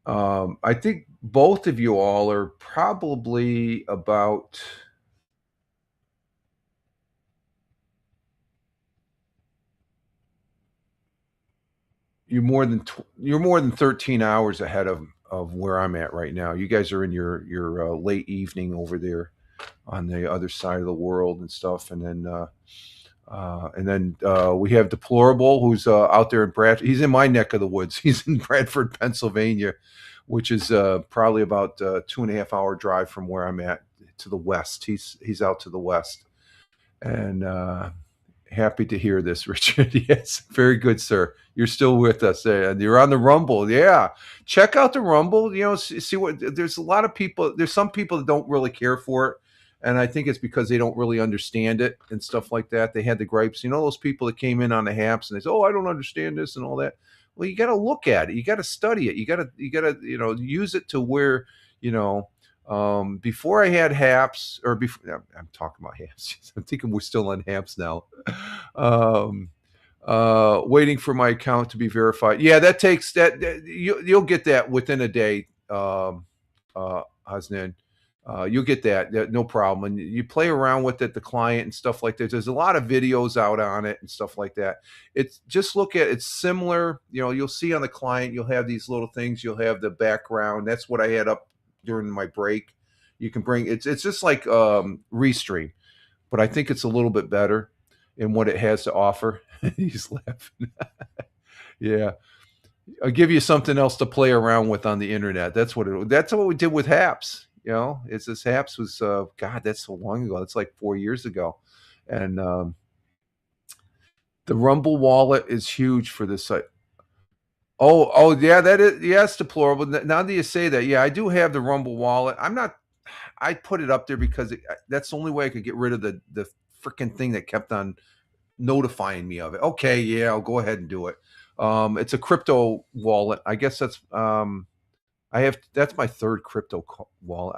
I think both of you all are probably about... You're more than 13 hours ahead of where I'm at right now. You guys are in your late evening over there on the other side of the world and stuff. And then we have Deplorable, who's out there in Bradford. He's in my neck of the woods. He's in Bradford, Pennsylvania, which is probably about 2.5 hour drive from where I'm at to the west. He's out to the west, and happy to hear this, Richard. Yes, very good, sir. You're still with us, and you're on the Rumble. Yeah, check out the Rumble. You know, see what. There's a lot of people. There's some people that don't really care for it, and I think it's because they don't really understand it and stuff like that. They had the gripes. You know, those people that came in on the Haps and they say, "Oh, I don't understand this and all that." Well, you got to look at it. You got to study it. You got to use it to where before I had Haps, or before I'm talking about Haps. I'm thinking we're still on Haps now. Waiting for my account to be verified. Yeah, that takes you'll get that within a day, Hasnan. You'll get that, no problem. And you play around with it, the client and stuff like that. There's a lot of videos out on it and stuff like that. It's just it's similar. You'll see on the client, you'll have these little things. You'll have the background. That's what I had up during my break. You can bring it's just like Restream, but I think it's a little bit better in what it has to offer. He's laughing. Yeah. I'll give you something else to play around with on the internet. That's what we did with Haps. It's this Haps was God, that's so long ago. That's like 4 years ago. And the Rumble wallet is huge for this site. Oh yeah, that is, yes, Deplorable. Now that you say that, yeah, I do have the Rumble wallet. I put it up there because that's the only way I could get rid of the freaking thing that kept on notifying me of it. Okay, yeah, I'll go ahead and do it. It's a crypto wallet. I guess that's that's my third crypto wallet.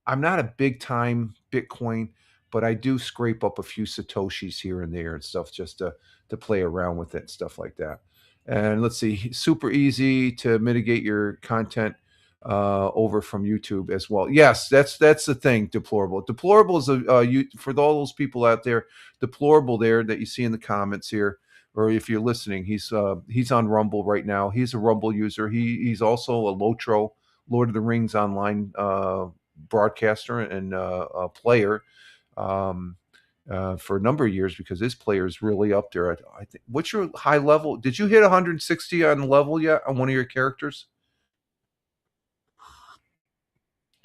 I'm not a big time Bitcoin, but I do scrape up a few Satoshis here and there and stuff just to play around with it and stuff like that. And let's see, super easy to mitigate your content over from YouTube as well. Yes, that's the thing. Deplorable is for all those people out there. Deplorable there that you see in the comments here, or if you're listening, he's on Rumble right now. He's a Rumble user. He's also a Lotro, Lord of the Rings online broadcaster and player for a number of years, because this player is really up there. I think. What's your high level? Did you hit 160 on level yet on one of your characters?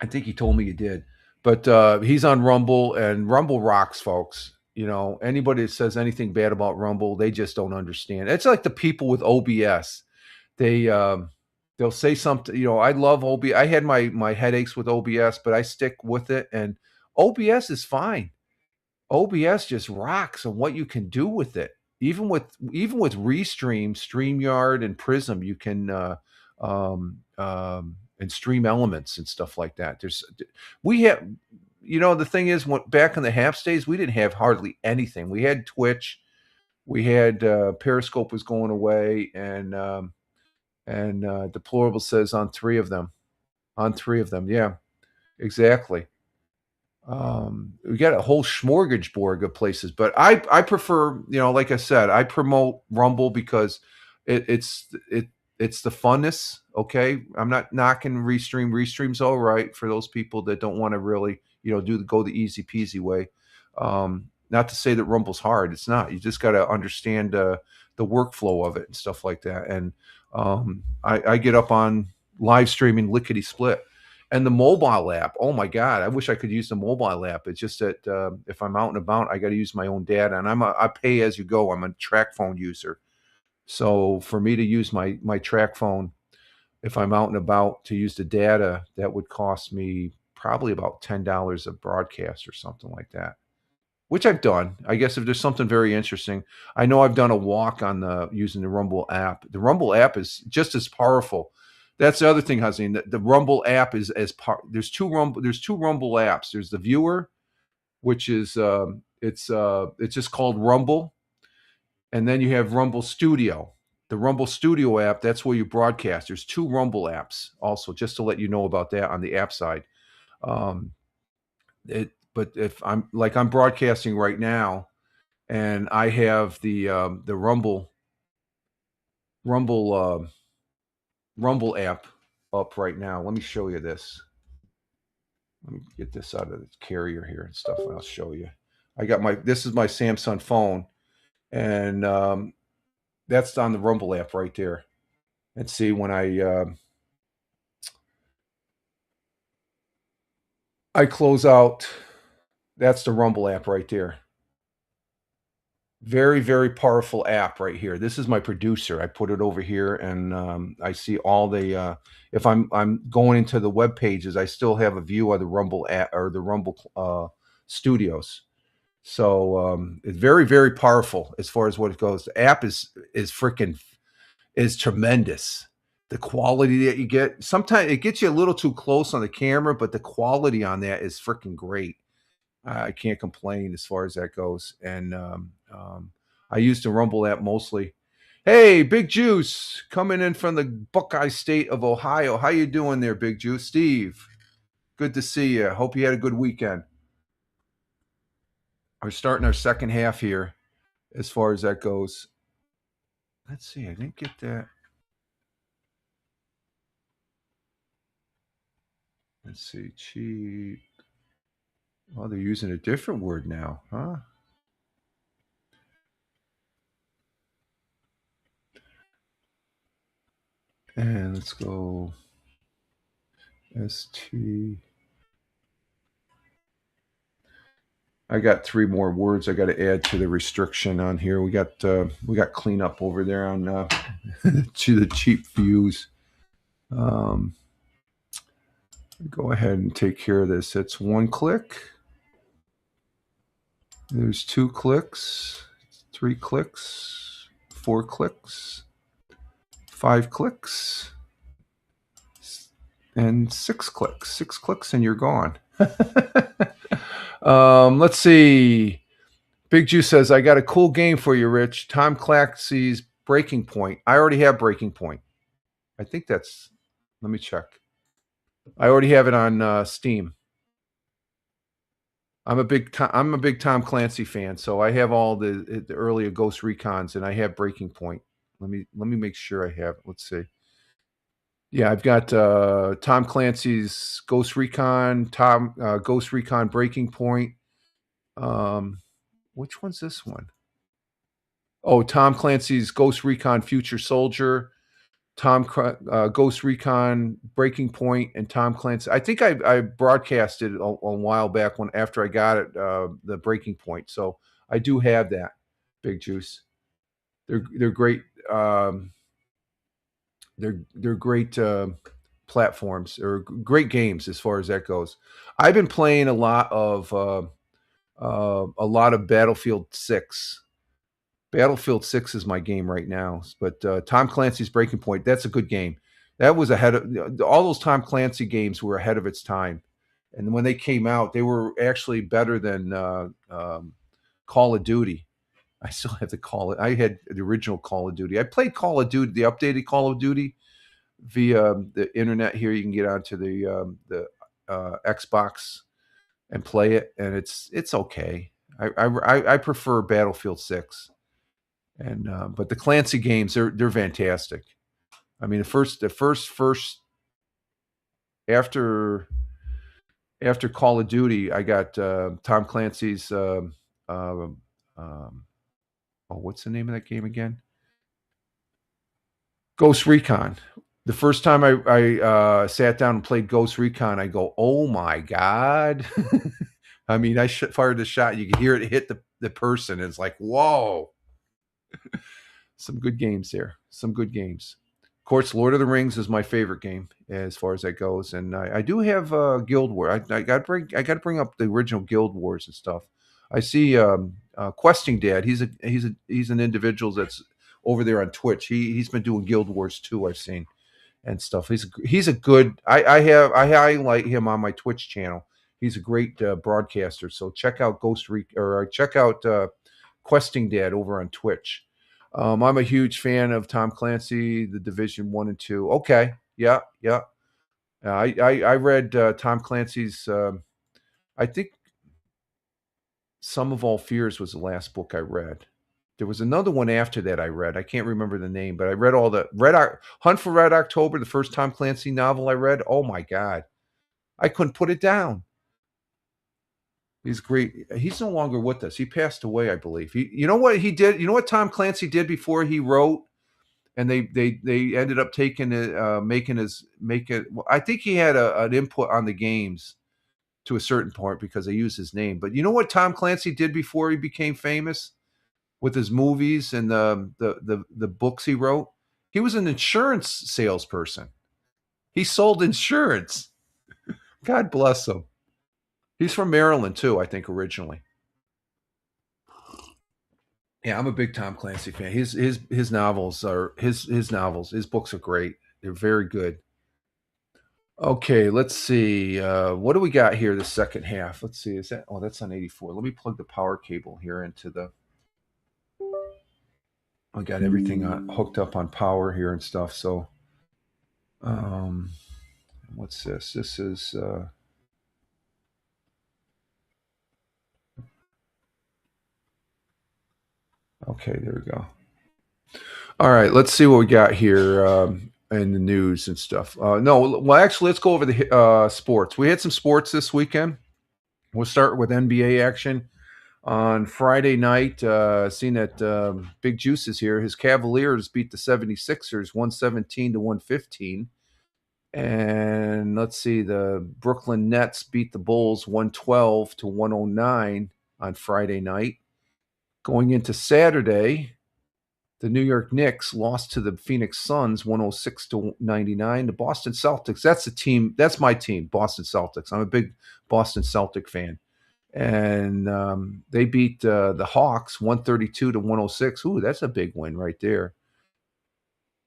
I think he told me you did, but he's on Rumble, and Rumble rocks, folks. Anybody that says anything bad about Rumble, they just don't understand. It's like the people with OBS. They'll say something. I love OBS. I had my headaches with OBS, but I stick with it, and OBS is fine. OBS just rocks on what you can do with it. Even with Restream, StreamYard, and Prism, you can and Stream Elements and stuff like that. We have, the thing is, back in the Haps days, we didn't have hardly anything. We had Twitch, we had Periscope was going away, and Deplorable says on three of them, yeah, exactly. We got a whole smorgasbord of places, but I prefer, like I said, I promote Rumble because it's the funness. Okay, I'm not knocking Restream. Restream's all right for those people that don't want to really, go the easy peasy way. Not to say that Rumble's hard. It's not. You just got to understand the workflow of it and stuff like that. And I get up on live streaming lickety split. And the mobile app, oh my God, I wish I could use the mobile app. It's just that if I'm out and about, I got to use my own data, and I pay as you go. I'm a track phone user, so for me to use my track phone, if I'm out and about, to use the data, that would cost me probably about $10 a broadcast or something like that, which I've done. I guess if there's something very interesting, I know I've done a walk on using the Rumble app. The Rumble app is just as powerful. That's the other thing, Haseen. The Rumble app is there's two Rumble apps. There's the viewer, which is it's just called Rumble, and then you have Rumble Studio. The Rumble Studio app, that's where you broadcast. There's two Rumble apps also, just to let you know about that on the app side. But if I'm broadcasting right now, and I have the Rumble app up right now. Let me show you this. Let me get this out of the carrier here and stuff, and I'll show you. This is my Samsung phone, and that's on the Rumble app right there. And see, when I close out, that's the Rumble app right there. Very, very powerful app right here. This is my producer. I put it over here, and I see all the. If I'm going into the web pages, I still have a view of the Rumble app or the Rumble Studios. So it's very, very powerful as far as what it goes. The app is tremendous. The quality that you get, sometimes it gets you a little too close on the camera, but the quality on that is freaking great. I can't complain as far as that goes. And I use the Rumble app mostly. Hey, Big Juice, coming in from the Buckeye State of Ohio. How you doing there, Big Juice? Steve, good to see you. Hope you had a good weekend. We're starting our second half here as far as that goes. Let's see. I didn't get that. Let's see. Cheat. Oh, they're using a different word now, huh? And let's go ST. I got 3 more words I got to add to the restriction on here. We got cleanup over there on to the cheap views. Go ahead and take care of this. It's 1 click. There's 2 clicks, 3 clicks, 4 clicks, 5 clicks, and 6 clicks. 6 clicks and you're gone. Let's see. Big Juice says, I got a cool game for you, Rich. Tom Clancy's Breaking Point. I already have Breaking Point. I think that's, let me check. I already have it on Steam. I'm a big Tom Clancy fan, so I have all the earlier Ghost Recons, and I have Breaking Point. Let me make sure I have it. Let's see. Yeah, I've got Tom Clancy's Ghost Recon, Ghost Recon Breaking Point. Which one's this one? Oh, Tom Clancy's Ghost Recon Future Soldier, Ghost Recon Breaking Point, and Tom Clancy. I think I broadcasted a while back after I got it, the Breaking Point. So I do have that, Big Juice. They're great. They're great platforms or great games as far as that goes. I've been playing a lot of a lot of Battlefield 6. Battlefield 6 is my game right now. But Tom Clancy's Breaking Point, that's a good game. That was ahead of all those Tom Clancy games were ahead of its time. And when they came out, they were actually better than Call of Duty. I still have to call it. I had the original Call of Duty. I played Call of Duty, the updated Call of Duty, via the internet here. You can get onto the Xbox and play it, and it's okay. I prefer Battlefield 6, and but the Clancy games they're fantastic. I mean, the first after Call of Duty, I got Tom Clancy's. What's the name of that game again? Ghost Recon. The first time I sat down and played Ghost Recon, I go, "Oh my god!" I mean, I fired the shot. You could hear it hit the person. It's like, whoa! Some good games there. Some good games. Of course, Lord of the Rings is my favorite game as far as that goes, and I do have Guild Wars. I got to bring up the original Guild Wars and stuff. I see Questing Dad. He's an individual that's over there on Twitch. He's been doing Guild Wars too. I've seen and stuff. He's a good. I highlight him on my Twitch channel. He's a great broadcaster. So check out check out Questing Dad over on Twitch. I'm a huge fan of Tom Clancy, The Division 1 and 2. Okay, yeah. I read Tom Clancy's. I think Sum of All Fears was the last book I read. There was another one after that I read. I can't remember the name, but I read all the Hunt for Red October, the first Tom Clancy novel I read. Oh my God. I couldn't put it down. He's great. He's no longer with us. He passed away, I believe. You know what he did? You know what Tom Clancy did before he wrote? And they ended up taking it, I think he had an input on the games to a certain point because they used his name. But you know what Tom Clancy did before he became famous with his movies and the books he wrote? He was an insurance salesperson. He sold insurance. God bless him. He's from Maryland too, I think, originally. Yeah, I'm a big Tom Clancy fan. His novels his books are great. They're very good. Okay, let's see. What do we got here the second half? Let's see. Is that that's on 84. Let me plug the power cable here into the I got everything hooked up on power here and stuff. So what's this? This is okay, there we go. All right, let's see what we got here in the news and stuff. Actually, let's go over the sports. We had some sports this weekend. We'll start with NBA action. On Friday night, seeing that Big Juice is here, his Cavaliers beat the 76ers 117-115. And let's see, the Brooklyn Nets beat the Bulls 112-109 on Friday night. Going into Saturday, the New York Knicks lost to the Phoenix Suns 106-99. The Boston Celtics, that's my team, Boston Celtics. I'm a big Boston Celtic fan. And they beat the Hawks 132-106. Ooh, that's a big win right there.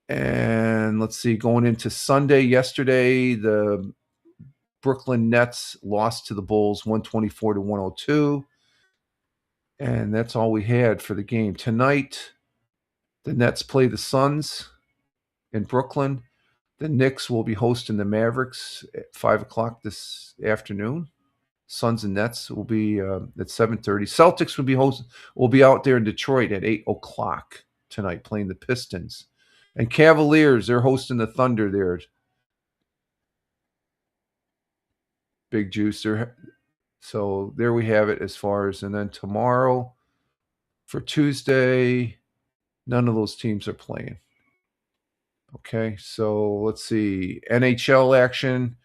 And let's see, going into Sunday, yesterday, the Brooklyn Nets lost to the Bulls 124-102. And that's all we had for the game. Tonight, the Nets play the Suns in Brooklyn. The Knicks will be hosting the Mavericks at 5 o'clock this afternoon. Suns and Nets will be at 7:30. Celtics will be out there in Detroit at 8 o'clock tonight playing the Pistons. And Cavaliers, they're hosting the Thunder there. Big Juice. So there we have it as far as, and then tomorrow for Tuesday, none of those teams are playing. Okay, so let's see. NHL action.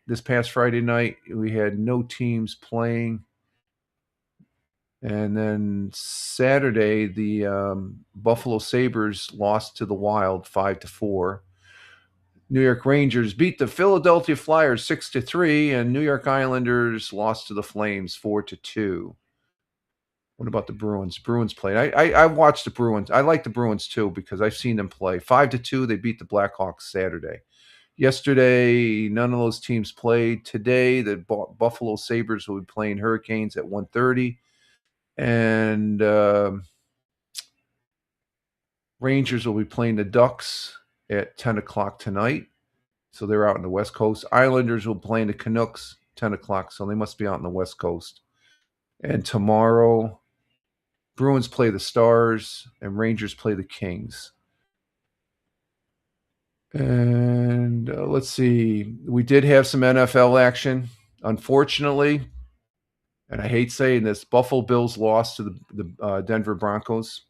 This past Friday night, we had no teams playing. And then Saturday, the Buffalo Sabres lost to the Wild 5-4. New York Rangers beat the Philadelphia Flyers 6-3, and New York Islanders lost to the Flames 4-2. What about the Bruins? Bruins played. I watched the Bruins. I like the Bruins too because I've seen them play. 5-2, they beat the Blackhawks Saturday. Yesterday, none of those teams played. Today, the Buffalo Sabres will be playing Hurricanes at 1:30, and Rangers will be playing the Ducks at 10 o'clock tonight. So they're out on the West Coast. Islanders will play the Canucks 10 o'clock, so they must be out on the West Coast. And tomorrow, Bruins play the Stars, and Rangers play the Kings. And let's see. We did have some NFL action. Unfortunately, and I hate saying this, Buffalo Bills lost to the Denver Broncos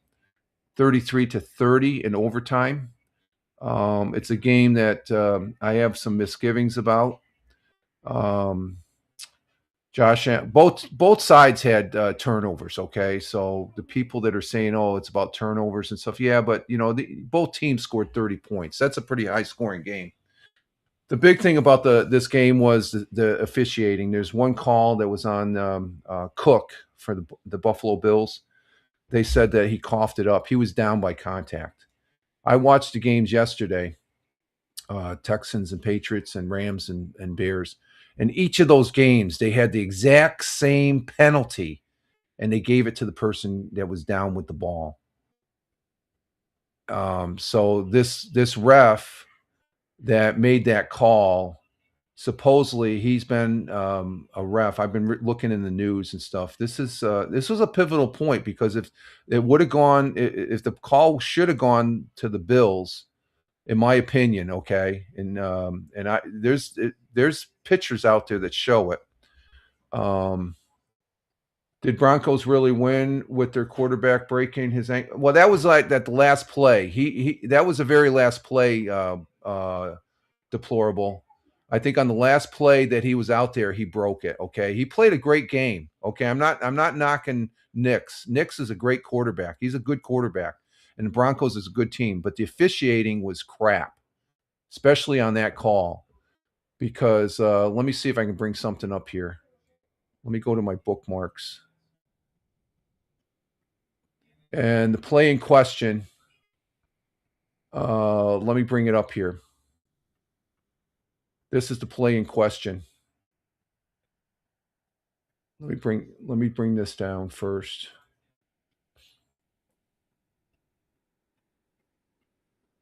33-30 in overtime. It's a game that I have some misgivings about. Both sides had turnovers. Okay, so the people that are saying, "Oh, it's about turnovers and stuff," yeah, but both teams scored 30 points. That's a pretty high scoring game. The big thing about this game was the officiating. There's one call that was on Cook for the Buffalo Bills. They said that he coughed it up. He was down by contact. I watched the games yesterday, Texans and Patriots and Rams and Bears. And each of those games, they had the exact same penalty, and they gave it to the person that was down with the ball. So this ref that made that call, supposedly he's been a ref. I've been looking in the news and stuff. This was a pivotal point because if it would have gone, if the call should have gone to the Bills, in my opinion, okay, and there's pictures out there that show it. Did Broncos really win with their quarterback breaking his ankle? Well, that was like that the last play. He that was the very last play. Deplorable. I think on the last play that he was out there, he broke it. Okay, he played a great game. Okay, I'm not knocking Nix. Nix is a great quarterback. He's a good quarterback. And the Broncos is a good team, but the officiating was crap, especially on that call. Because let me see if I can bring something up here. Let me go to my bookmarks. And the play in question, let me bring it up here. This is the play in question. Let me bring this down first.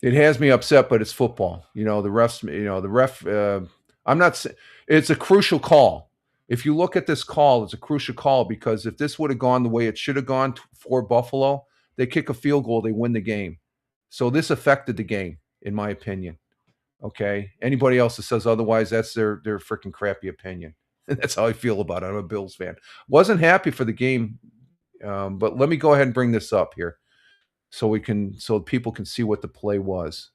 It has me upset, but it's football. The refs. I'm not saying it's a crucial call. If you look at this call, it's a crucial call because if this would have gone the way it should have gone for Buffalo, they kick a field goal, they win the game. So this affected the game, in my opinion. Okay. Anybody else that says otherwise, that's their freaking crappy opinion. That's how I feel about it. I'm a Bills fan. Wasn't happy for the game, but let me go ahead and bring this up here. So people can see what the play was.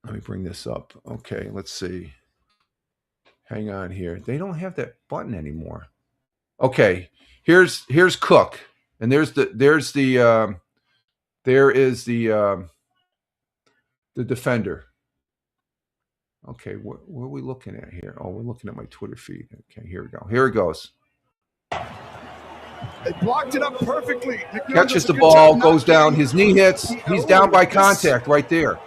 Let me bring this up. Okay, let's see. Hang on here. They don't have that button anymore. Okay, here's Cook, and there is the defender. Okay, what are we looking at here? Oh, we're looking at my Twitter feed. Okay, here we go. Here it goes. They blocked it up perfectly. Catches the ball, goes down. His knee hits. He's down by contact right there.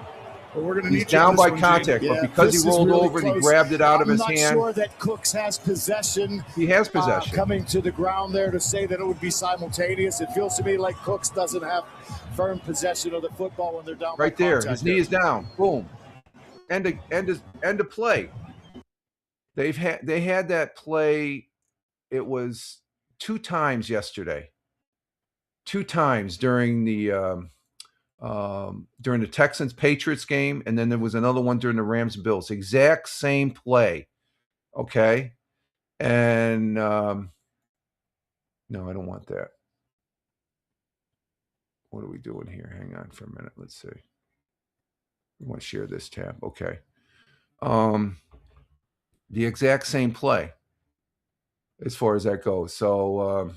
He's down by contact, but because he rolled over and he grabbed it out of his hand. I'm not sure that Cooks has possession. He has possession. Coming to the ground there to say that it would be simultaneous. It feels to me like Cooks doesn't have firm possession of the football when they're down right by there. Contact His knee is down. Boom. End of play. They had that play. It was 2 times yesterday. 2 times during the Texans Patriots game, and then there was another one during the Rams Bills. Exact same play. Okay, and no, I don't want that. What are we doing here? Hang on for a minute. Let's see. We want to share this tab. Okay. The exact same play as far as that goes. So,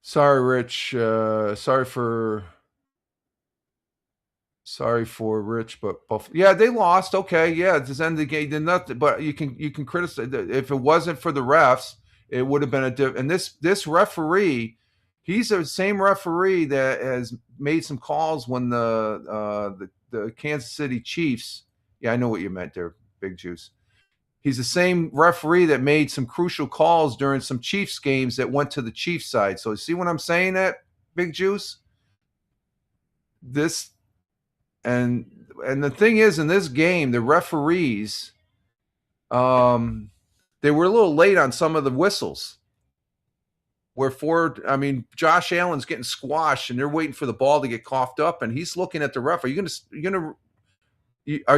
Sorry, Rich. Sorry for Rich, but yeah, they lost. Okay, yeah, it's the end of the game. Did nothing, but you can criticize if it wasn't for the refs, it would have been a different. And this referee, he's the same referee that has made some calls when the Kansas City Chiefs. Yeah, I know what you meant there, Big Juice. He's the same referee that made some crucial calls during some Chiefs games that went to the Chiefs side. So see what I'm saying, that Big Juice? This and the thing is, in this game, the referees, they were a little late on some of the whistles. Josh Allen's getting squashed, and they're waiting for the ball to get coughed up, and he's looking at the ref. Are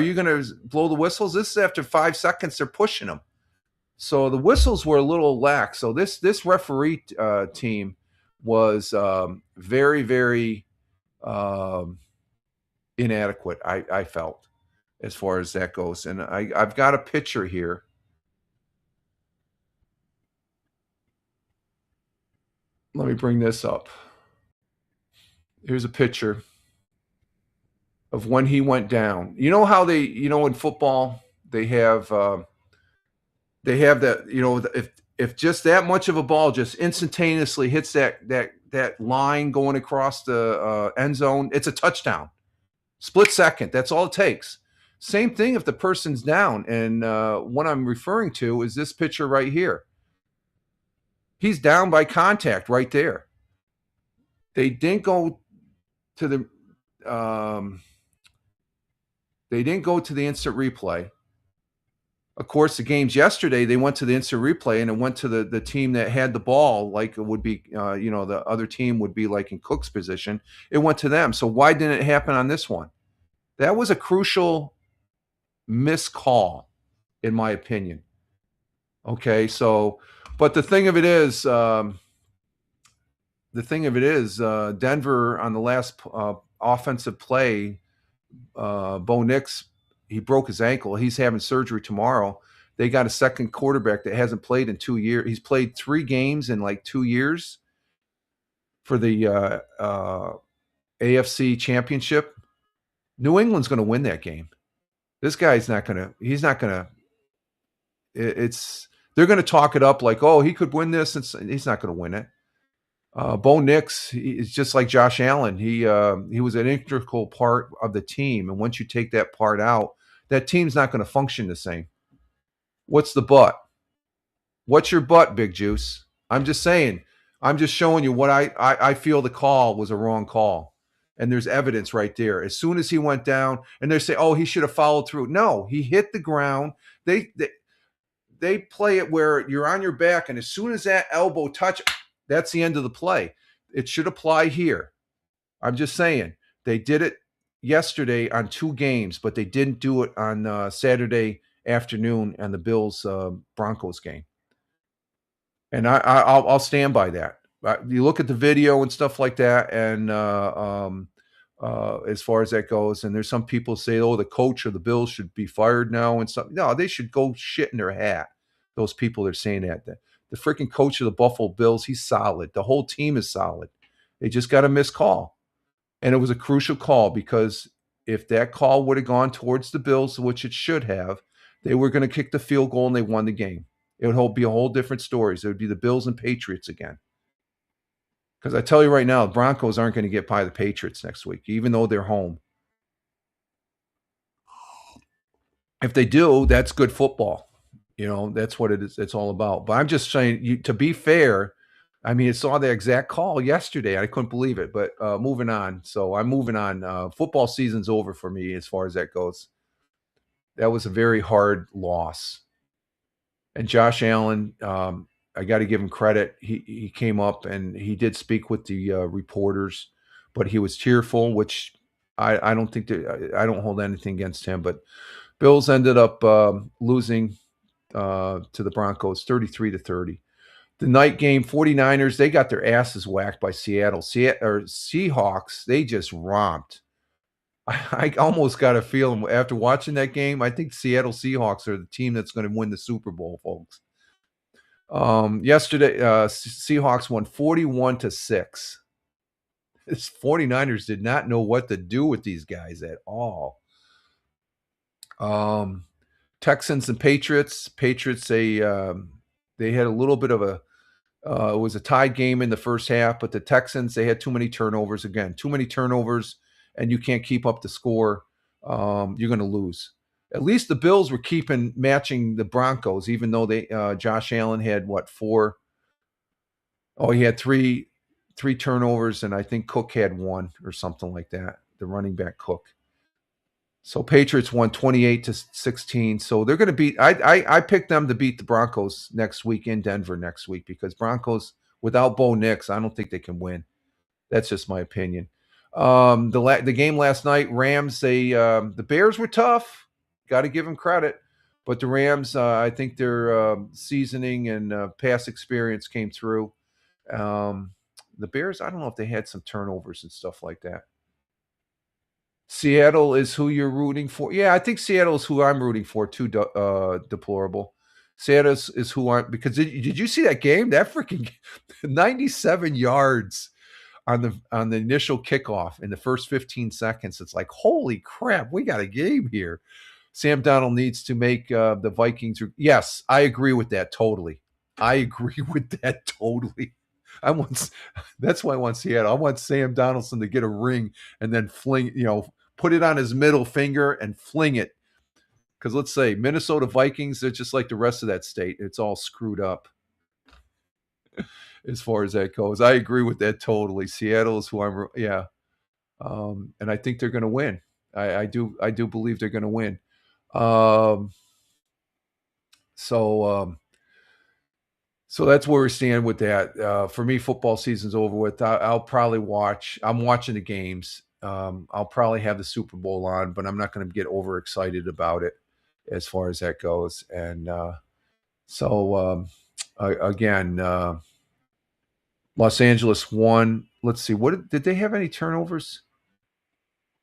you gonna blow the whistles? This is after 5 seconds. They're pushing them, so the whistles were a little lax. So this referee team was very, very inadequate, I felt, as far as that goes. And I've got a picture here. Let me bring this up. Here's a picture of when he went down. You know how in football they have that, if just that much of a ball just instantaneously hits that line going across the end zone, it's a touchdown. Split second. That's all it takes. Same thing if the person's down. And what I'm referring to is this picture right here. He's down by contact right there. They didn't go to the instant replay. Of course, the games yesterday, they went to the instant replay, and it went to the team that had the ball, like it would be, the other team would be like in Cook's position. It went to them. So why didn't it happen on this one? That was a crucial missed call, in my opinion. Okay, so, but the thing of it is, Denver on the last offensive play, Bo Nix, he broke his ankle. He's having surgery tomorrow. They got a second quarterback that hasn't played in 2 years. He's played 3 games in like 2 years for the AFC Championship. New England's going to win that game. This guy's not going to. He's not going to. They're going to talk it up like, oh, he could win this, and he's not going to win it. Bo Nix is just like Josh Allen. He was an integral part of the team, and once you take that part out, that team's not going to function the same. What's the but? What's your but, Big Juice? I'm just saying. I'm just showing you what I feel the call was a wrong call, and there's evidence right there. As soon as he went down, and they say, oh, he should have followed through. No, he hit the ground. They play it where you're on your back, and as soon as that elbow touch, that's the end of the play. It should apply here. I'm just saying. They did it yesterday on 2 games, but they didn't do it on Saturday afternoon on the Bills Broncos game. And I'll stand by that. You look at the video and stuff like that, and as far as that goes, and there's some people say, oh, the coach of the Bills should be fired now and stuff. No, they should go shit in their hat. Those people are saying that. The freaking coach of the Buffalo Bills, he's solid. The whole team is solid. They just got a missed call. And it was a crucial call because if that call would have gone towards the Bills, which it should have, they were going to kick the field goal and they won the game. It would be a whole different story. It would be the Bills and Patriots again. Because I tell you right now, the Broncos aren't going to get by the Patriots next week, even though they're home. If they do, that's good football. That's what it is. It's all about. But I'm just saying, to be fair, I mean, I saw the exact call yesterday. I couldn't believe it. But moving on. So I'm moving on. Football season's over for me as far as that goes. That was a very hard loss. And Josh Allen, I got to give him credit. He came up and he did speak with the reporters, but he was tearful, which I don't think I don't hold anything against him. But Bills ended up losing to the Broncos 33-30. The night game, 49ers, they got their asses whacked by Seattle. Seahawks, they just romped. I almost got a feeling after watching that game, I think Seattle Seahawks are the team that's going to win the Super Bowl, folks. Yesterday, Seahawks won 41-6. This 49ers did not know what to do with these guys at all. Texans and Patriots. Patriots, they had a little bit of a it was a tied game in the first half, but the Texans, they had too many turnovers. Again, too many turnovers, and you can't keep up the score. You're going to lose. At least the Bills were matching the Broncos, even though they Josh Allen had four? Oh, he had three turnovers, and I think Cook had one or something like that. The running back Cook. So Patriots won 28-16. So they're going to beat. I picked them to beat the Broncos next week in Denver next week, because Broncos without Bo Nix, I don't think they can win. That's just my opinion. The game last night, Rams. The Bears were tough. Got to give them credit, but the Rams, I think their seasoning and past experience came through. The Bears, I don't know if they had some turnovers and stuff like that. Seattle is who you're rooting for. Yeah, I think Seattle is who I'm rooting for too. Deplorable. Seattle is who I'm, because did you see that game? That freaking 97 yards on the initial kickoff in the first 15 seconds. It's like, holy crap, we got a game here. Sam Darnold needs to make the Vikings. Yes, I agree with that totally. That's why I want Seattle. I want Sam Donaldson to get a ring and then put it on his middle finger and fling it. Because let's say Minnesota Vikings, they're just like the rest of that state. It's all screwed up as far as that goes. I agree with that totally. Seattle is who I'm, yeah. And I think they're going to win. I do believe they're going to win. So that's where we stand with that. For me, football season's over with. I'll probably watch. I'm watching the games. I'll probably have the Super Bowl on, but I'm not going to get overexcited about it as far as that goes. And again, Los Angeles won. Let's see. Did they have any turnovers?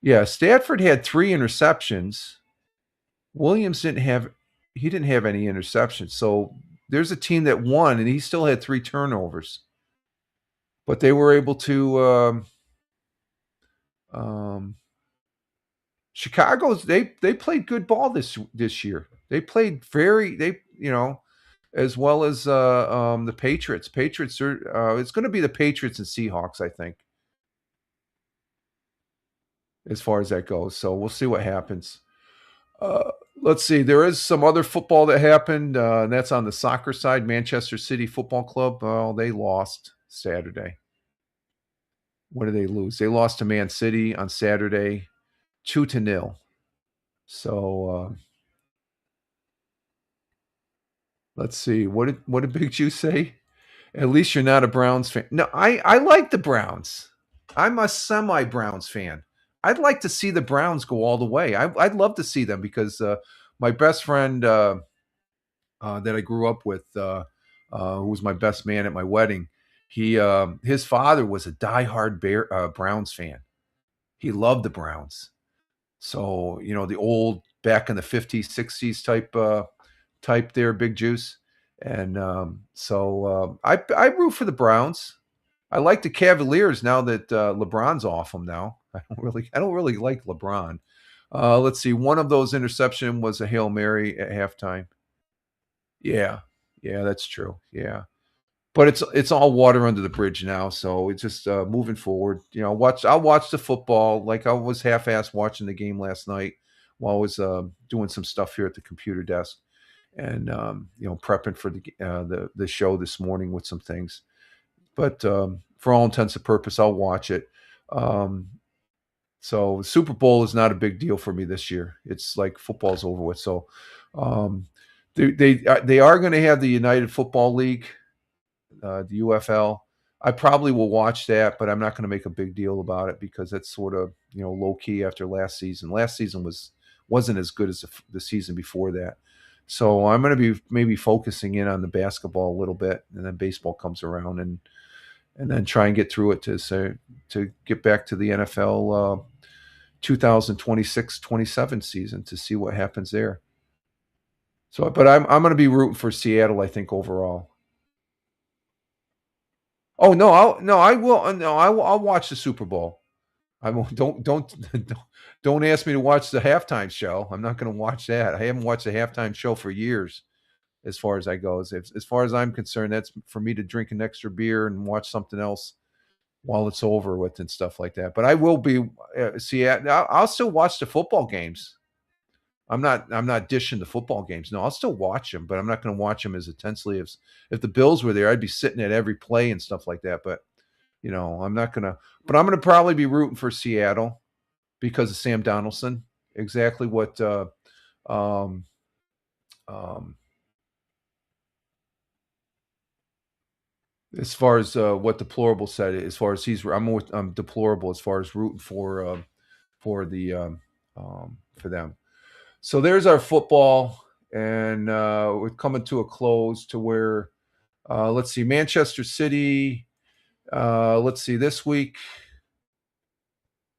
Yeah, Stafford had 3 interceptions. Williams didn't have any interceptions. So there's a team that won, and he still had 3 turnovers. But they were able to Chicago's they played good ball this year. They played as well as the Patriots. Patriots are it's going to be the Patriots and Seahawks, I think, as far as that goes. So we'll see what happens. Let's see. There is some other football that happened, and that's on the soccer side. Manchester City Football Club. Well, they lost Saturday. What did they lose? They lost to Man City on Saturday, 2-0. So let's see. What did Big Juice say? At least you're not a Browns fan. No, I like the Browns. I'm a semi-Browns fan. I'd like to see the Browns go all the way. I'd love to see them, because my best friend that I grew up with, who was my best man at my wedding, his father was a diehard Browns fan. He loved the Browns. So, the old back in the 50s, 60s type there, Big Juice. And I root for the Browns. I like the Cavaliers now that LeBron's off them now. I don't really like LeBron. Let's see. One of those interception was a Hail Mary at halftime. Yeah, that's true. Yeah, but it's all water under the bridge now. So it's just moving forward. I'll watch the football. Like I was half-assed watching the game last night while I was doing some stuff here at the computer desk, and prepping for the show this morning with some things. But for all intents and purposes, I'll watch it. So Super Bowl is not a big deal for me this year. It's like football's over with. So they are going to have the United Football League, the UFL. I probably will watch that, but I'm not going to make a big deal about it, because that's sort of low key after last season. Last season wasn't as good as the season before that. So I'm going to be maybe focusing in on the basketball a little bit, and then baseball comes around, and then try and get through it to get back to the NFL 2026-27 season to see what happens there. So, but I'm going to be rooting for Seattle, I think, overall. Oh no, I will. No, I'll watch the Super Bowl. I won't. Don't ask me to watch the halftime show. I'm not going to watch that. I haven't watched the halftime show for years. As far as I go, as far as I'm concerned, that's for me to drink an extra beer and watch something else while it's over with and stuff like that. But I will be I'll still watch the football games. I'm not dishing the football games. No, I'll still watch them, but I'm not going to watch them as intensely as if the Bills were there. I'd be sitting at every play and stuff like that. But I'm not going to. But I'm going to probably be rooting for Seattle because of Sam Donaldson. Exactly what um, as far as what deplorable said, as far as I'm deplorable as far as rooting for for them. So there's our football, and we're coming to a close to where let's see, Manchester City. Let's see this week.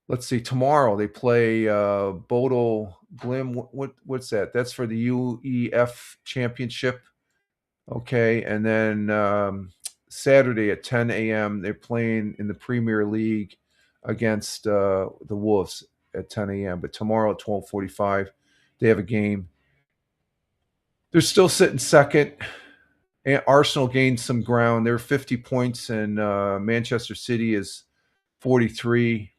Let's see tomorrow they play Bodø Glim. What's that? That's for the UEF Championship. Okay, and then Saturday at 10 a.m. they're playing in the Premier League against the Wolves at 10 a.m. But tomorrow at 12:45 they have a game. They're still sitting second. And Arsenal gained some ground. They're 50 points, and Manchester City is 43.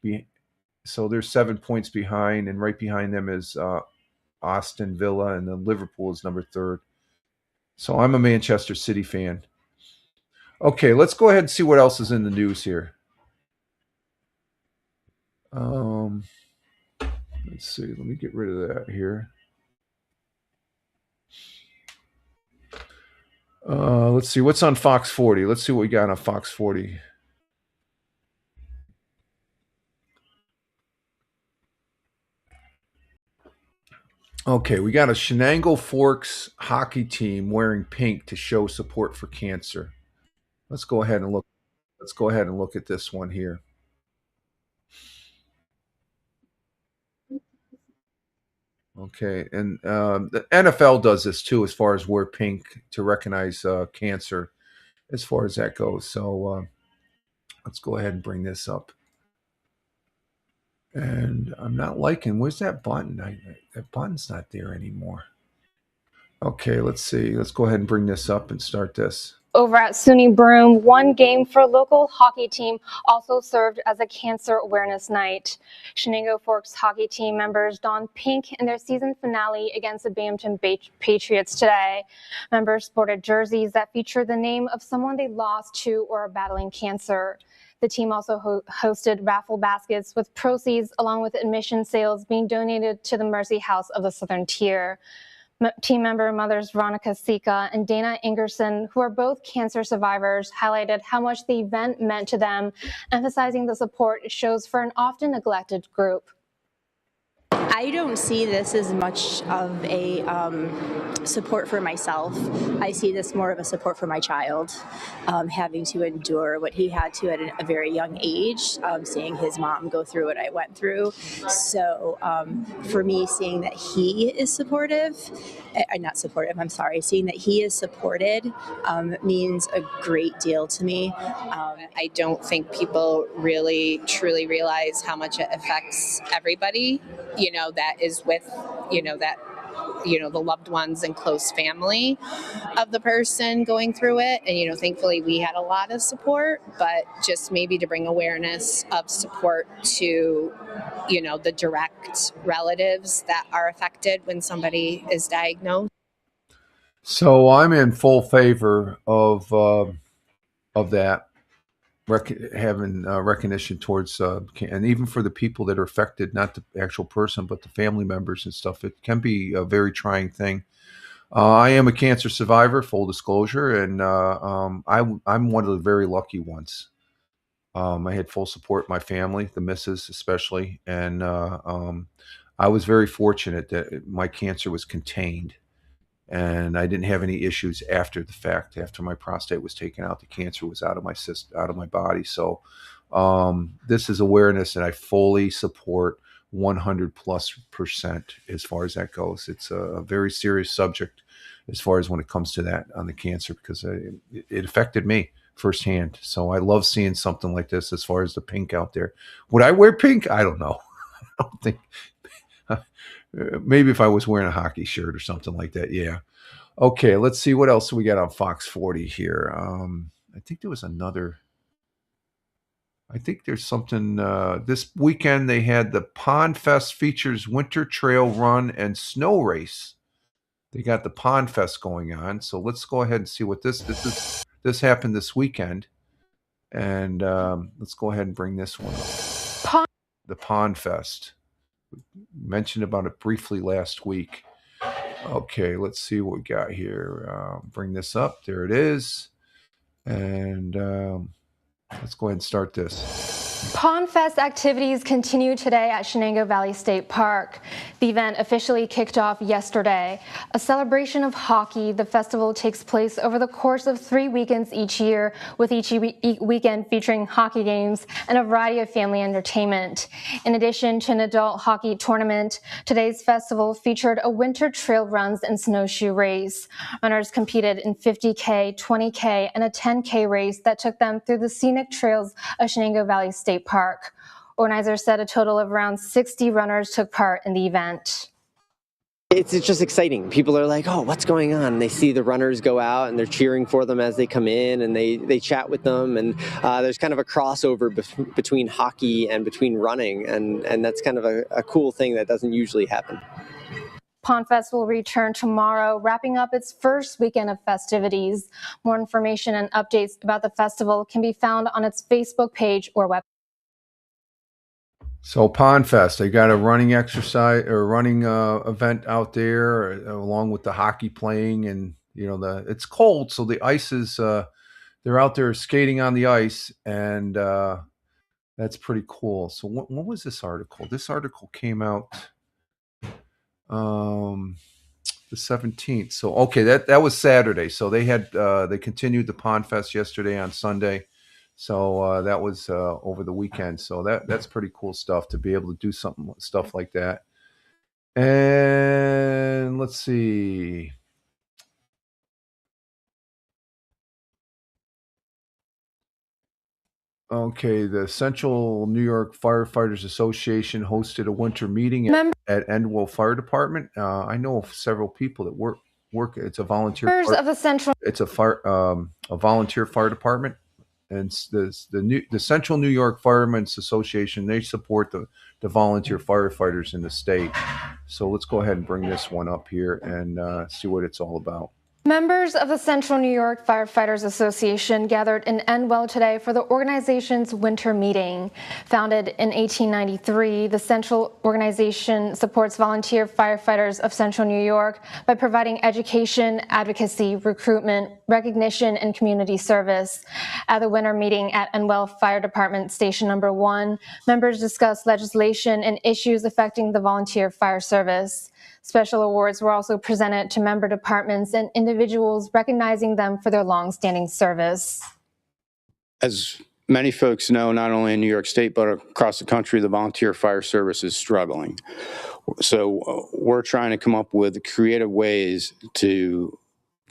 So they're 7 points behind, and right behind them is Aston Villa, and then Liverpool is number 3rd. So I'm a Manchester City fan. Okay, let's go ahead and see what else is in the news here. Let's see. Let me get rid of that here. Let's see what's on Fox 40. Let's see what we got on Fox 40. Okay, we got a Shenango Forks hockey team wearing pink to show support for cancer. Let's go ahead and look. Let's go ahead and look at this one here. Okay, and the NFL does this too, as far as wear pink to recognize cancer, as far as that goes. So let's go ahead and bring this up. And I'm not liking. Where's that button? That button's not there anymore. Okay, let's see. Let's go ahead and bring this up and start this. Over at SUNY Broome, one game for a local hockey team also served as a cancer awareness night. Shenango Forks hockey team members donned pink in their season finale against the Binghamton Patriots today. Members sported jerseys that featured the name of someone they lost to or are battling cancer. The team also hosted raffle baskets with proceeds along with admission sales being donated to the Mercy House of the Southern Tier. Team member mothers Veronica Sika and Dana Ingerson, who are both cancer survivors, highlighted how much the event meant to them, emphasizing the support it shows for an often neglected group. I don't see this as much of a support for myself. I see this more of a support for my child, having to endure what he had to at a very young age, seeing his mom go through what I went through. So for me, seeing that he is supportive, seeing that he is supported means a great deal to me. I don't think people really truly realize how much it affects everybody, that is with, the loved ones and close family of the person going through it. And, thankfully we had a lot of support, but just maybe to bring awareness of support to, the direct relatives that are affected when somebody is diagnosed. So I'm in full favor of that. Having recognition towards and even for the people that are affected, not the actual person but the family members and stuff, it can be a very trying thing. I am a cancer survivor, full disclosure, and I'm one of the very lucky ones. I had full support of my family, the missus especially, and I was very fortunate that my cancer was contained. And I didn't have any issues after the fact. After my prostate was taken out, the cancer was out of my body. So this is awareness that I fully support 100+% as far as that goes. It's a very serious subject as far as when it comes to that on the cancer, because it affected me firsthand. So I love seeing something like this as far as the pink out there. Would I wear pink? I don't know. I don't think. Maybe if I was wearing a hockey shirt or something like that. Yeah. Okay, let's see what else we got on Fox 40 here. I think there was another. I think there's something this weekend. They had the Pond Fest features winter trail run and snow race. They got the Pond Fest going on. So let's go ahead and see what this is. This happened this weekend, and let's go ahead and bring this one up. The Pond Fest. We mentioned about it briefly last week. Okay, let's see what we got here. Bring this up. There it is, and let's go ahead and start this. Pond Fest activities continue today at Shenango Valley State Park. The event officially kicked off yesterday. A celebration of hockey, the festival takes place over the course of 3 weekends each year, with each weekend featuring hockey games and a variety of family entertainment. In addition to an adult hockey tournament, today's festival featured a winter trail runs and snowshoe race. Runners competed in 50K, 20K, and a 10K race that took them through the scenic trails of Shenango Valley State Park. Organizers said a total of around 60 runners took part in the event. It's just exciting. People are like, oh, what's going on? They see the runners go out and they're cheering for them as they come in, and they chat with them, and there's kind of a crossover between hockey and between running, and that's kind of a cool thing that doesn't usually happen. Pond Fest will return tomorrow, wrapping up its first weekend of festivities. More information and updates about the festival can be found on its Facebook page or website. So Pond Fest, they got a running exercise or running event out there, along with the hockey playing, and it's cold, so the ice is they're out there skating on the ice, and that's pretty cool. So what was this article? This article came out the 17th. So okay, that was Saturday. So they had they continued the Pond Fest yesterday on Sunday. So that was over the weekend. So that's pretty cool stuff to be able to do stuff like that. And let's see. Okay, the Central New York Firefighters Association hosted a winter meeting at Endwell Fire Department. I know of several people that work. It's a volunteer. It's a volunteer fire department. And the Central New York Firemen's Association, they support the volunteer firefighters in the state. So let's go ahead and bring this one up here and see what it's all about. Members of the Central New York Firefighters Association gathered in Endwell today for the organization's winter meeting. Founded in 1893, the Central organization supports volunteer firefighters of Central New York by providing education, advocacy, recruitment, recognition, and community service. At the winter meeting at Endwell Fire Department Station Number 1, members discussed legislation and issues affecting the volunteer fire service. Special awards were also presented to member departments and individuals, recognizing them for their long-standing service. As many folks know, not only in New York State, but across the country, the volunteer fire service is struggling. So we're trying to come up with creative ways to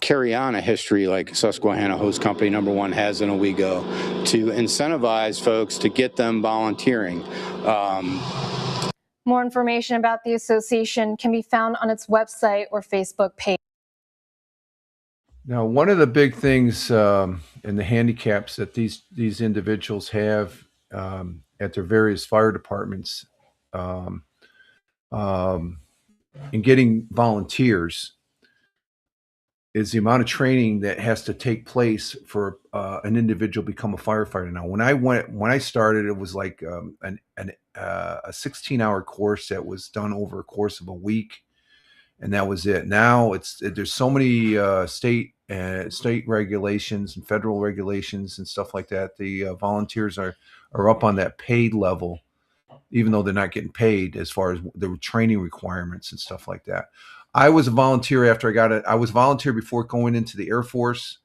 carry on a history like Susquehanna Hose Company Number 1 has in Owego, to incentivize folks to get them volunteering. More information about the association can be found on its website or Facebook page. Now, one of the big things and the handicaps that these individuals have at their various fire departments in getting volunteers is the amount of training that has to take place for an individual to become a firefighter. Now, when I started, it was like a 16-hour course that was done over a course of a week, and that was it. Now there's so many state regulations and federal regulations and stuff like that. The volunteers are up on that paid level, even though they're not getting paid as far as the training requirements and stuff like that. I was a volunteer after I got it. I was volunteer before going into the Air Force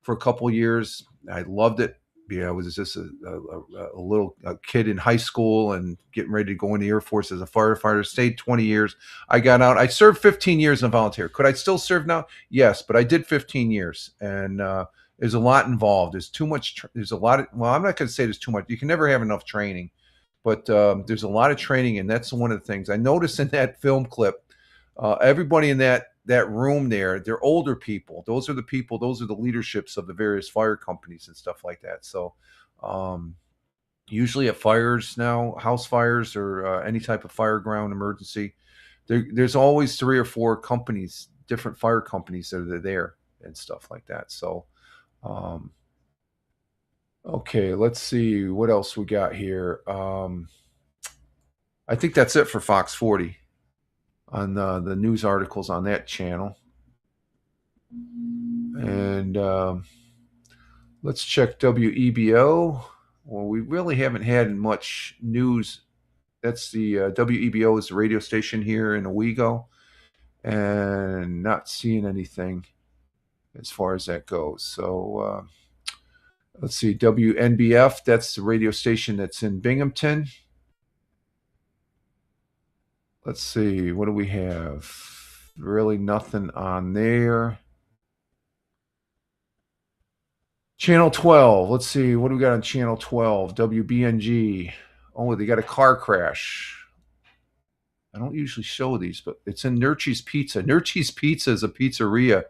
for a couple of years. I loved it. I was just a little kid in high school and getting ready to go in the Air Force as a firefighter. Stayed 20 years. I got out. I served 15 years in volunteer. Could I still serve now? Yes, but I did 15 years, and there's a lot involved. There's too much. There's a lot of. Well, I'm not going to say there's too much. You can never have enough training, but there's a lot of training, and that's one of the things I noticed in that film clip. Everybody in that room there, they're older people. Those are the people, those are the leaderships of the various fire companies and stuff like that. So usually at fires now, house fires or any type of fire ground emergency, there's always 3 or 4 companies, different fire companies that are there and stuff like that. So okay, let's see what else we got here. I think that's it for Fox 40 on the news articles on that channel. And let's check WEBO. Well, we really haven't had much news. That's the WEBO is the radio station here in Owego, and not seeing anything as far as that goes. So let's see, WNBF, that's the radio station that's in Binghamton. Let's see, what do we have? Really nothing on there. Channel 12, let's see, what do we got on Channel 12? WBNG. Oh, they got a car crash. I don't usually show these, but it's in Nurchi's Pizza. Nurchi's Pizza is a pizzeria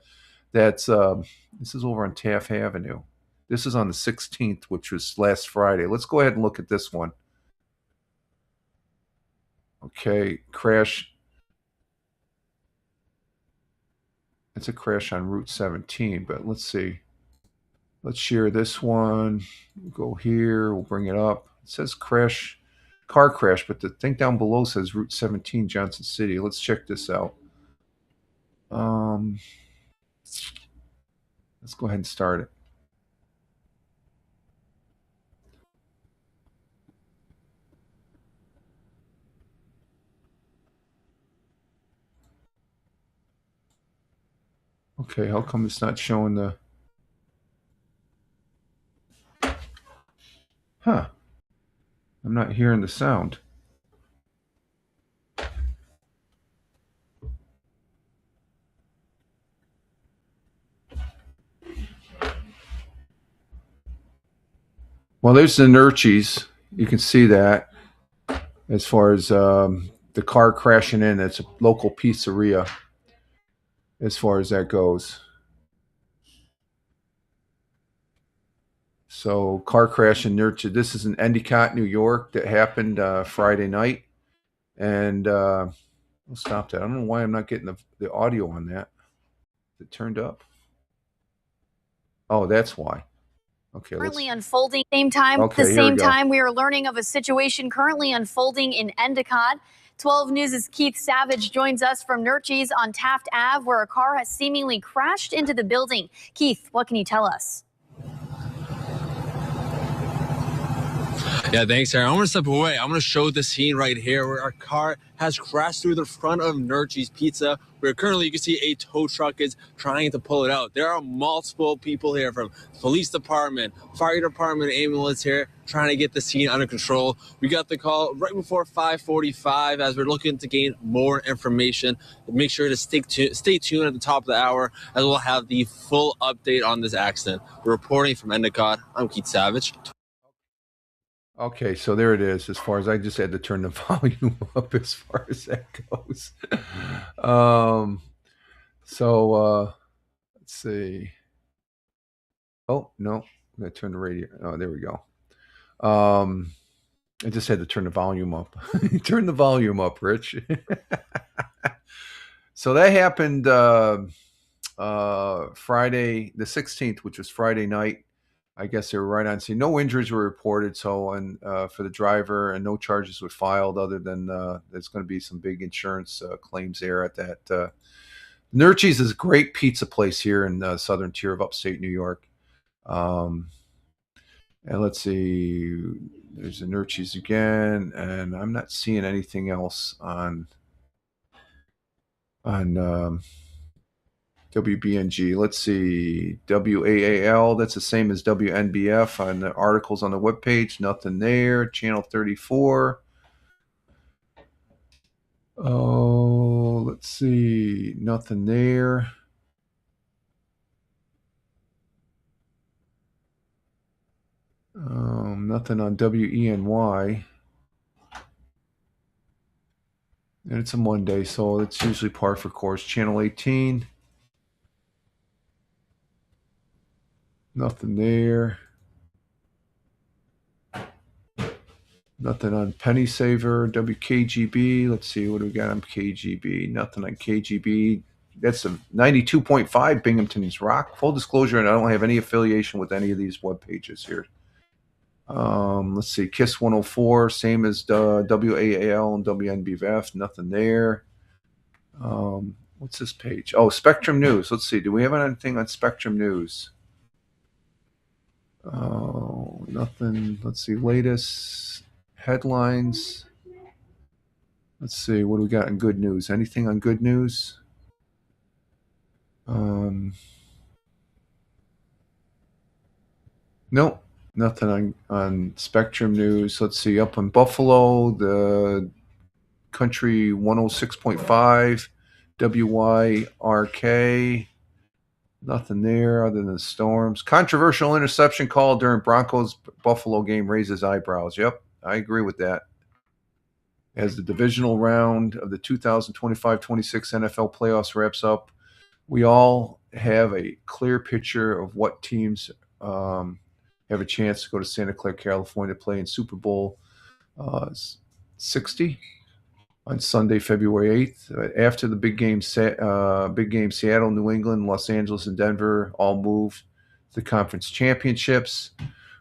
that's, this is over on Taft Avenue. This is on the 16th, which was last Friday. Let's go ahead and look at this one. Okay, crash. It's a crash on Route 17, but let's see. Let's share this one. We'll go here. We'll bring it up. It says crash, car crash, but the thing down below says Route 17, Johnson City. Let's check this out. Let's go ahead and start it. Okay, how come it's not showing the... Huh. I'm not hearing the sound. Well, there's the Nurchi's. You can see that as far as the car crashing in. It's a local pizzeria as far as that goes. So car crash in Nurchi. This is in Endicott, New York that happened Friday night. And we'll stop that. I don't know why I'm not getting the audio on that. Is it turned up? Oh, that's why. Okay. Currently unfolding same time. Okay, At the here we same go. time, we are learning of a situation currently unfolding in Endicott. 12 News' Keith Savage joins us from Nurchi's on Taft Ave, where a car has seemingly crashed into the building. Keith, what can you tell us? Yeah, thanks, Sarah. I'm going to step away. I'm going to show the scene right here where our car has crashed through the front of Nurchi's Pizza, where currently you can see a tow truck is trying to pull it out. There are multiple people here from police department, fire department, ambulance here trying to get the scene under control. We got the call right before 5:45 as we're looking to gain more information. Make sure to stay tuned at the top of the hour as we'll have the full update on this accident. Reporting from Endicott, I'm Keith Savage. Okay, so there it is. As far as I just had to turn the volume up as far as that goes. Let's see. Oh, no, I'm going to turn the radio. Oh, there we go. I just had to turn the volume up. Turn the volume up, Rich. So that happened Friday the 16th, which was Friday night. I guess they were right on scene. No injuries were reported, so for the driver, and no charges were filed other than there's going to be some big insurance claims there at that. Nurchi's is a great pizza place here in the southern tier of upstate New York. And let's see, there's a Nurchi's again, and I'm not seeing anything else on WBNG. Let's see. WAAL. That's the same as WNBF on the articles on the webpage. Nothing there. Channel 34. Oh, let's see. Nothing there. Nothing on WENY. And it's a Monday, so it's usually par for course. Channel 18. Nothing there. Nothing on Penny Saver. WKGB. Let's see, what do we got on KGB? Nothing on KGB. That's a 92.5 Binghamton's Rock. Full disclosure, and I don't have any affiliation with any of these web pages here. Let's see, KISS 104, same as WAAL and WNBF. Nothing there. What's this page? Oh, Spectrum News. Let's see. Do we have anything on Spectrum News? Oh, nothing. Let's see. Latest headlines. Let's see. What do we got on Good News? Anything on Good News? Nope. Nothing on Spectrum News. Let's see. Up in Buffalo, the Country 106.5, WYRK. Nothing there other than the storms. Controversial interception call during Broncos Buffalo game raises eyebrows. Yep, I agree with that. As the divisional round of the 2025-26 NFL playoffs wraps up, we all have a clear picture of what teams have a chance to go to Santa Clara, California to play in Super Bowl 60 on Sunday, February 8th. After the big game, Seattle, New England, Los Angeles, and Denver all moved to the conference championships.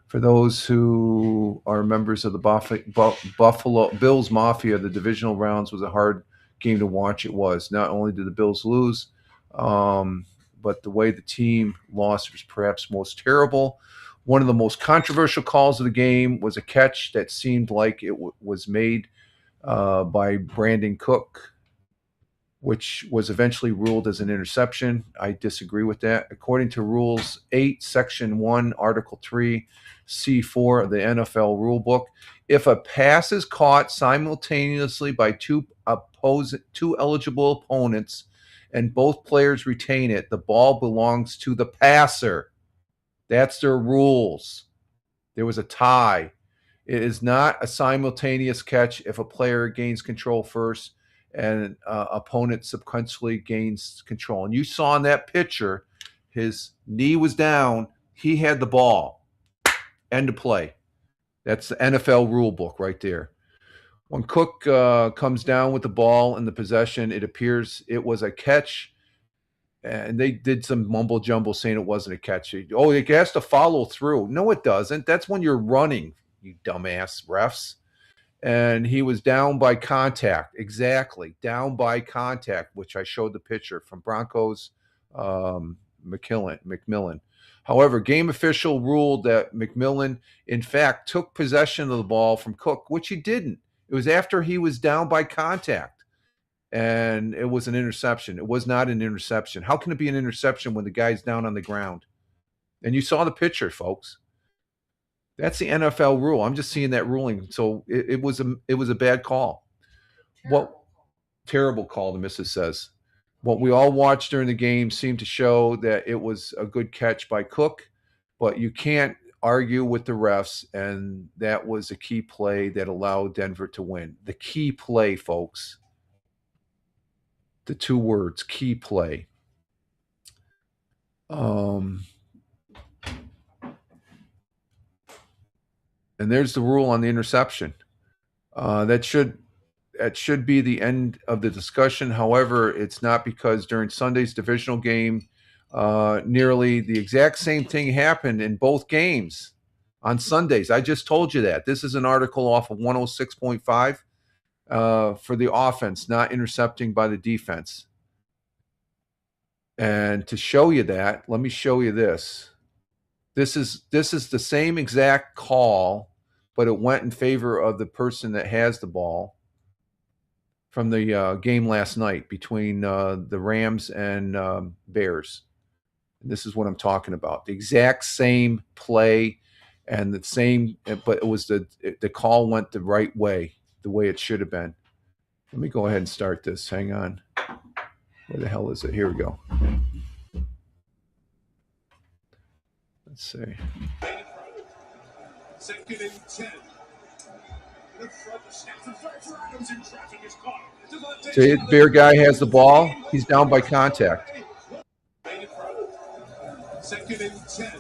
For those who are members of the Buffalo Bills Mafia, the divisional rounds was a hard game to watch. It was. Not only did the Bills lose, but the way the team lost was perhaps most terrible. One of the most controversial calls of the game was a catch that seemed like it was made by Brandon Cook, which was eventually ruled as an interception. I disagree with that. According to Rules 8, Section 1, Article 3, C4 of the NFL rulebook, if a pass is caught simultaneously by two eligible opponents and both players retain it, the ball belongs to the passer. That's their rules. There was a tie. It is not a simultaneous catch if a player gains control first and opponent subsequently gains control. And you saw in that picture, his knee was down. He had the ball. End of play. That's the NFL rule book right there. When Cook comes down with the ball in the possession, it appears it was a catch. And they did some mumble jumble saying it wasn't a catch. Oh, it has to follow through. No, it doesn't. That's when you're running, you dumbass refs. And he was down by contact. Exactly. Down by contact, which I showed the picture from Broncos McMillan. However, game official ruled that McMillan, in fact, took possession of the ball from Cook, which he didn't. It was after he was down by contact. And it was an interception. It was not an interception. How can it be an interception when the guy's down on the ground? And you saw the picture, folks. That's the NFL rule. I'm just seeing that ruling. So it was a bad call. Terrible call, the missus says. What we all watched during the game seemed to show that it was a good catch by Cook, but you can't argue with the refs, and that was a key play that allowed Denver to win. The key play, folks. The two words, key play. And there's the rule on the interception. That should be the end of the discussion. However, it's not, because during Sunday's divisional game, nearly the exact same thing happened in both games on Sundays. I just told you that. This is an article off of 106.5. For the offense, not intercepting by the defense. And to show you that, let me show you this. This is the same exact call, but it went in favor of the person that has the ball. from the game last night between the Rams and Bears. And this is what I'm talking about. The exact same play and the same, but it was the call went the right way, the way it should have been. Let me go ahead and start this. Hang on. Where the hell is it? Here we go. Let's see. Second and 10. See, Bear guy has the ball. He's down by contact. Second and 10.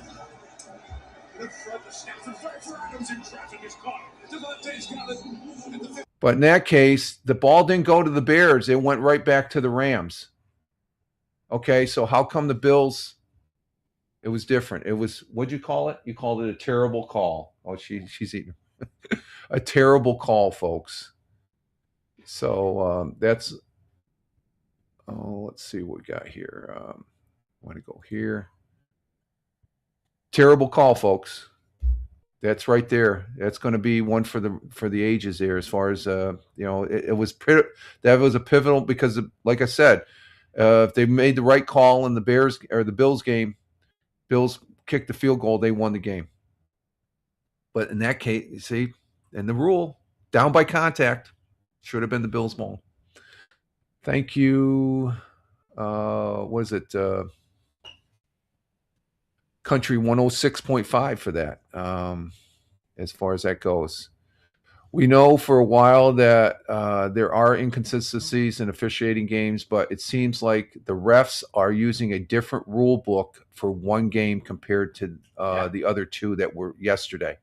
But in that case, the ball didn't go to the Bears. It went right back to the Rams. Okay, so how come the Bills? It was different. It was, what'd you call it? You called it a terrible call. Oh, she's eating. A terrible call, folks. So that's, let's see what we got here. I want to go here. Terrible call, folks. That's right there. That's going to be one for the ages there. As far as it was that was a pivotal because, like I said, if they made the right call in the Bears or the Bills game, Bills kicked the field goal, they won the game. But in that case, you see, and the rule down by contact should have been the Bills' ball. Thank you. What is it? Country 106.5 for that, as far as that goes. We know for a while that there are inconsistencies in officiating games, but it seems like the refs are using a different rule book for one game compared to the other two that were yesterday.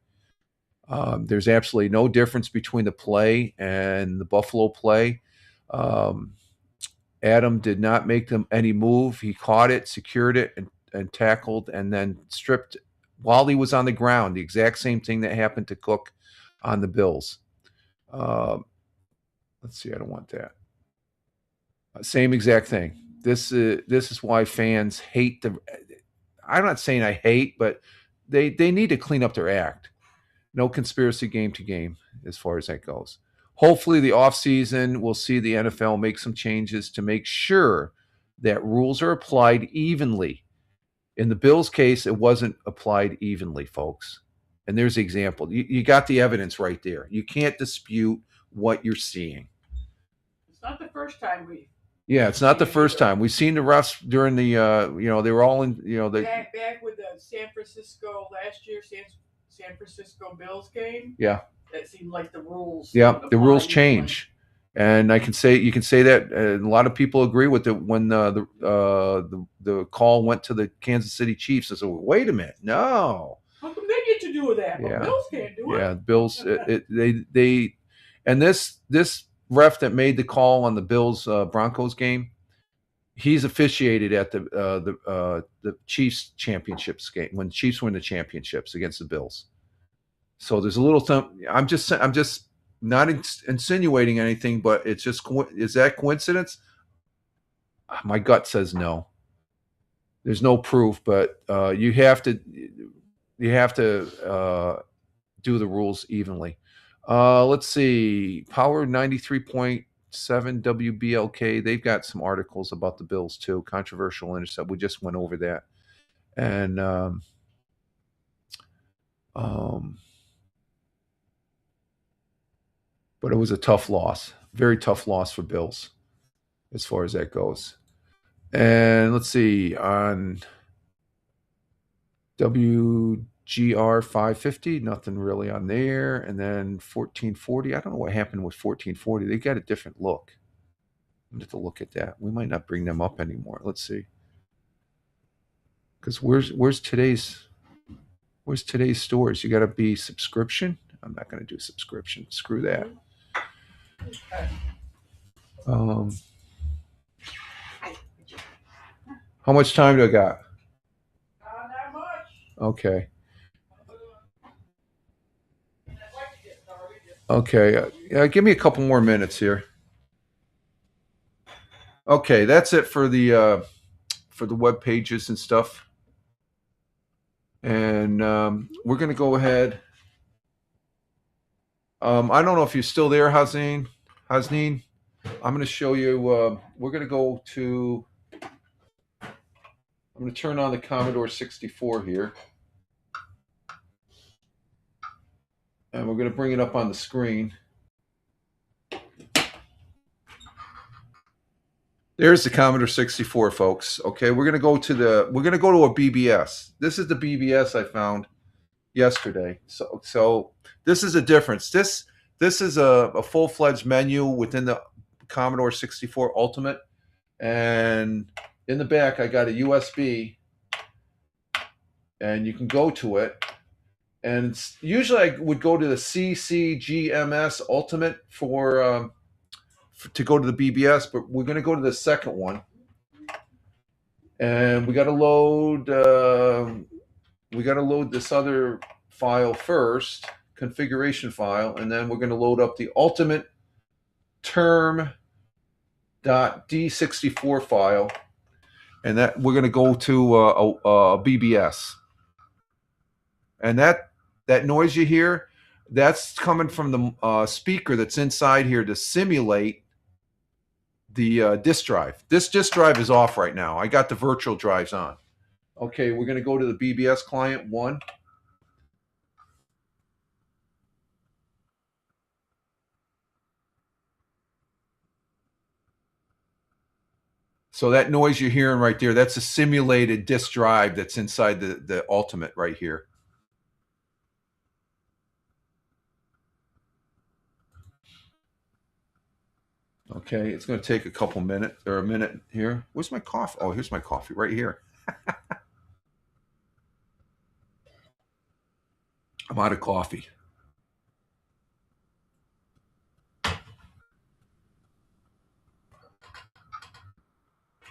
There's absolutely no difference between the play and the Buffalo play. Adam did not make them any move. He caught it, secured it, and tackled, and then stripped while he was on the ground. The exact same thing that happened to Cook on the Bills. Let's see. I don't want that. Same exact thing. This is why fans hate the. I'm not saying I hate, but they need to clean up their act. No conspiracy game to game as far as that goes. Hopefully, the offseason we'll see the NFL make some changes to make sure that rules are applied evenly. In the Bills' case, it wasn't applied evenly, folks. And there's the example. You got the evidence right there. You can't dispute what you're seeing. It's not the first time we. Yeah, it's not the first time. We've seen the refs during the, they were all in, back with the San Francisco last year, San Francisco Bills game. Yeah. That seemed like the rules. Yeah, the rules change. And you can say that a lot of people agree with it when the call went to the Kansas City Chiefs. I said, well, wait a minute, no. How come they get to do with that? Yeah. But Bills can't do it. Yeah, Bills. They and this ref that made the call on the Bills Broncos game, he's officiated at the Chiefs championships game when Chiefs win the championships against the Bills. So there's a little something. I'm just not insinuating anything, but it's just, is that coincidence? My gut says no. There's no proof, but you have to do the rules evenly. Let's see. Power 93.7 WBLK. They've got some articles about the Bills too. Controversial intercept. We just went over that, and but it was a tough loss, very tough loss for Bills as far as that goes. And let's see, on WGR 550, nothing really on there. And then 1440, I don't know what happened with 1440. They got a different look. I'm going to have to look at that. We might not bring them up anymore. Let's see. Because where's today's stores? You got to be subscription. I'm not going to do subscription. Screw that. How much time do I got? Not much. Okay. Okay. Give me a couple more minutes here. Okay, that's it for the web pages and stuff. And we're going to go ahead. I don't know if you're still there, Hasneen. I'm going to show you, we're going to go to, I'm going to turn on the Commodore 64 here. And we're going to bring it up on the screen. There's the Commodore 64, folks. Okay, we're going to go to a BBS. This is the BBS I found yesterday. So this is a difference. This is a full-fledged menu within the Commodore 64 Ultimate. And in the back, I got a USB, and you can go to it. And usually I would go to the CCGMS Ultimate to go to the BBS, but we're going to go to the second one. And we got to load this other file first, configuration file, and then we're going to load up the ultimate term.d64 file, and that we're going to go to a BBS. And that noise you hear, that's coming from the speaker that's inside here to simulate the disk drive. This disk drive is off right now. I got the virtual drives on. Okay, we're going to go to the BBS client 1. So that noise you're hearing right there, that's a simulated disk drive that's inside the Ultimate right here. Okay, it's going to take a couple minutes or a minute here. Where's my coffee? Oh, here's my coffee right here. I'm out of coffee.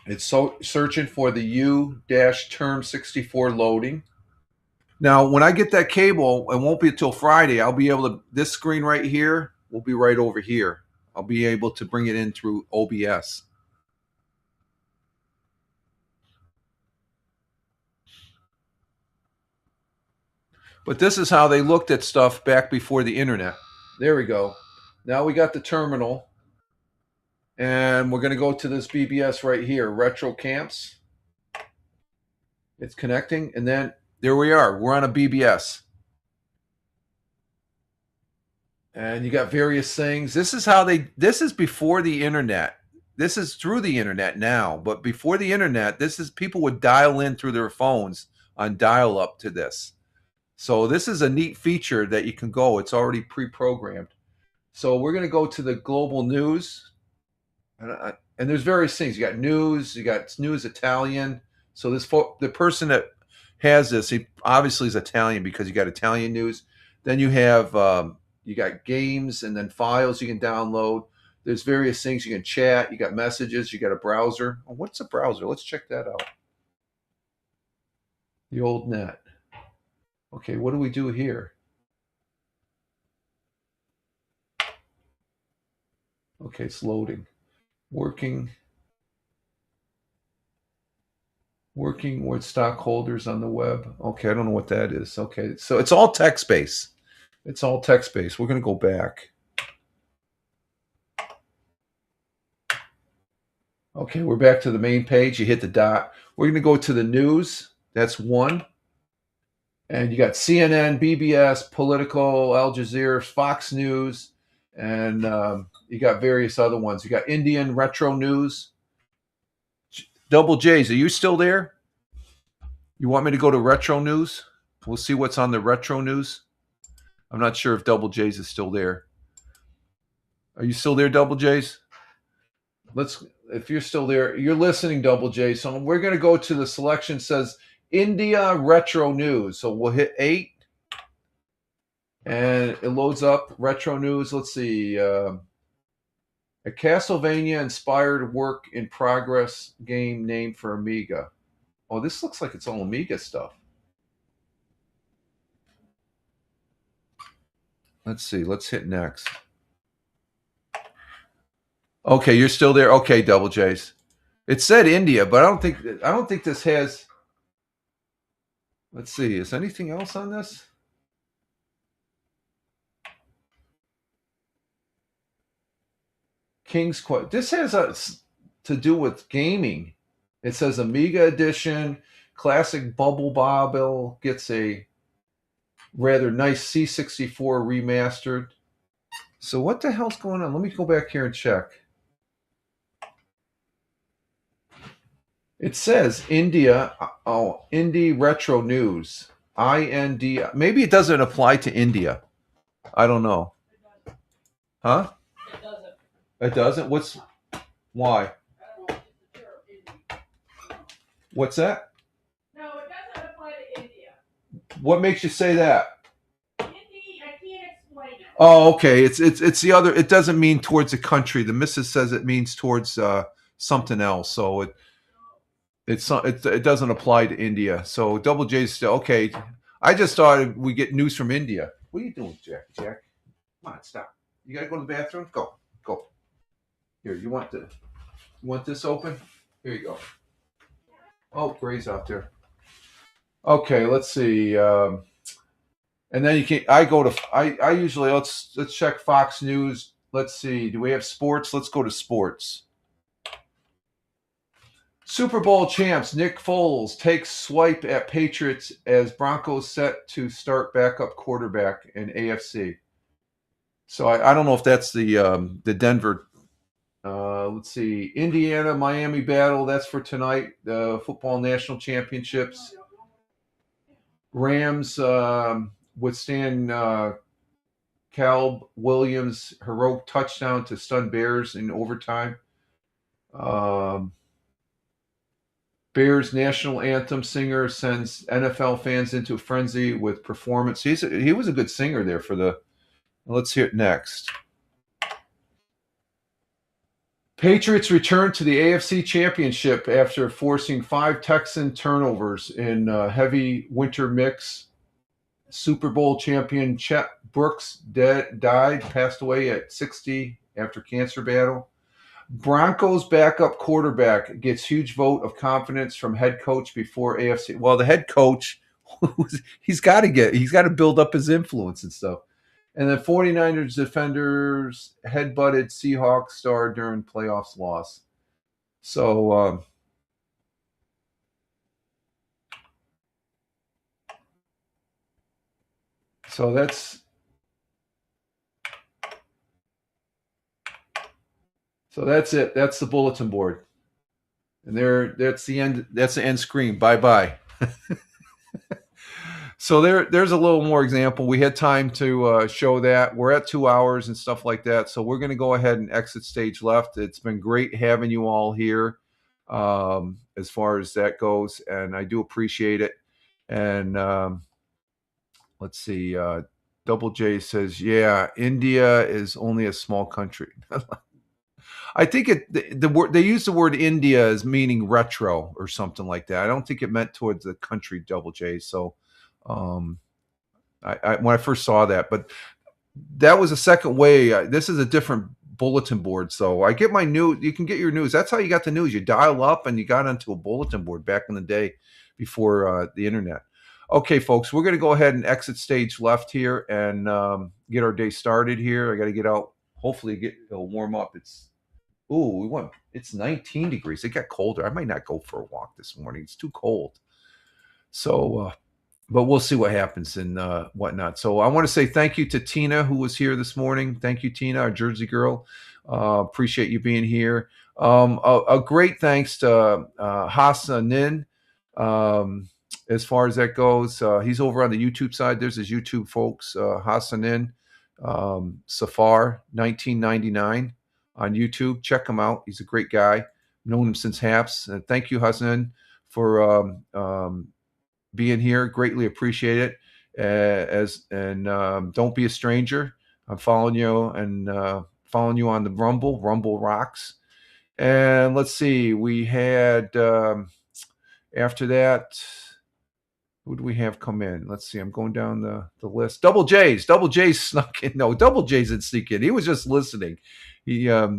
It's searching for the U-Term64 loading. Now, when I get that cable, it won't be until Friday. I'll be able to, this screen right here will be right over here. I'll be able to bring it in through OBS. But this is how they looked at stuff back before the internet. There we go. Now we got the terminal. And we're going to go to this BBS right here, Retro Camps. It's connecting. And then there we are. We're on a BBS. And you got various things. This is before the internet. This is through the internet now. But before the internet, people would dial in through their phones on dial-up to this. So this is a neat feature that you can go. It's already pre-programmed. So we're going to go to the global news. And there's various things. You got news Italian. So the person that has this, he obviously is Italian because you got Italian news. Then you have you got games and then files you can download. There's various things you can chat. You got messages. You got a browser. Oh, what's a browser? Let's check that out. The old net. Okay, what do we do here? Okay, it's loading. Working with stockholders on the web. Okay, I don't know what that is. Okay, so it's all text-based. It's all text-based. We're going to go back. Okay, we're back to the main page. You hit the dot. We're going to go to the news. That's 1. And you got CNN, BBS, Political, Al Jazeera, Fox News, and you got various other ones. You got Indian Retro News. Double J's, are you still there? You want me to go to Retro News? We'll see what's on the Retro News. I'm not sure if Double J's is still there. Are you still there, Double J's? If you're still there, you're listening, Double J. So we're going to go to the selection says India Retro News. So we'll hit 8. And it loads up Retro News. Let's see. A Castlevania-inspired work in progress game named for Amiga. Oh, this looks like it's all Amiga stuff. Let's see. Let's hit next. Okay, you're still there. Okay, Double J's. It said India, but I don't think this has. Let's see. Is anything else on this? King's Quest. This has to do with gaming. It says Amiga Edition. Classic Bubble Bobble gets a rather nice C64 remastered. So what the hell's going on? Let me go back here and check. It says India. Oh, Indie Retro News. IND. Maybe it doesn't apply to India. I don't know. Huh? It doesn't. It doesn't? Why? What's that? No, it doesn't apply to India. What makes you say that? I can't explain it. Oh, okay. It's the other. It doesn't mean towards a country. The missus says it means towards something else. So it doesn't apply to India. So Double J's still okay. I just thought we get news from India. What are you doing, Jack? Come on, stop. You gotta go to the bathroom. Go. Here, you want this open? Here you go. Oh, Gray's out there. Okay, let's see. And then you can. I usually let's check Fox News. Let's see. Do we have sports? Let's go to sports. Super Bowl champs Nick Foles takes swipe at Patriots as Broncos set to start backup quarterback in AFC. So I don't know if that's the Denver. Let's see. Indiana Miami battle. That's for tonight. The football national championships. Rams withstand Caleb Williams' heroic touchdown to stun Bears in overtime. Bears national anthem singer sends NFL fans into a frenzy with performance. He was a good singer there for the. Let's hear it next. Patriots return to the AFC Championship after forcing 5 Texan turnovers in heavy winter mix. Super Bowl champion Chet Brooks passed away at 60 after cancer battle. Broncos backup quarterback gets huge vote of confidence from head coach before AFC. Well, the head coach, he's got to build up his influence and stuff. And then 49ers defenders headbutted Seahawks star during playoffs loss. So that's it. That's the bulletin board. And that's the end. That's the end screen. Bye-bye. So there's a little more example. We had time to show that. We're at 2 hours and stuff like that. So we're going to go ahead and exit stage left. It's been great having you all here as far as that goes. And I do appreciate it. And let's see. Double J says, yeah, India is only a small country. I think the word they use the word India as meaning retro or something like that. I don't think it meant towards the country, Double J. So I when I first saw that, but that was a second way. This is a different bulletin board. So I get my news. You can get your news. That's how you got the news. You dial up and you got onto a bulletin board back in the day before the internet. Okay, folks, we're going to go ahead and exit stage left here and get our day started here. I got to get out. Hopefully it'll warm up. It's 19 degrees. It got colder. I might not go for a walk this morning. It's too cold. So, but we'll see what happens and whatnot. So I want to say thank you to Tina, who was here this morning. Thank you, Tina, our Jersey girl. Appreciate you being here. A great thanks to Hassan Nin. As far as that goes, he's over on the YouTube side. There's his YouTube, folks. Hassan Nin, Safar, 1999 on YouTube. Check him out. He's a great guy. Known him since HAPS. And thank you, Hassan, for being here. Greatly appreciate it. Don't be a stranger. I'm following you and following you on the Rumble. Rumble rocks. And let's see. We had after that. Who do we have come in? Let's see. I'm going down the list. Double J's. Double J's snuck in. No, Double J's didn't sneak in. He was just listening. He's at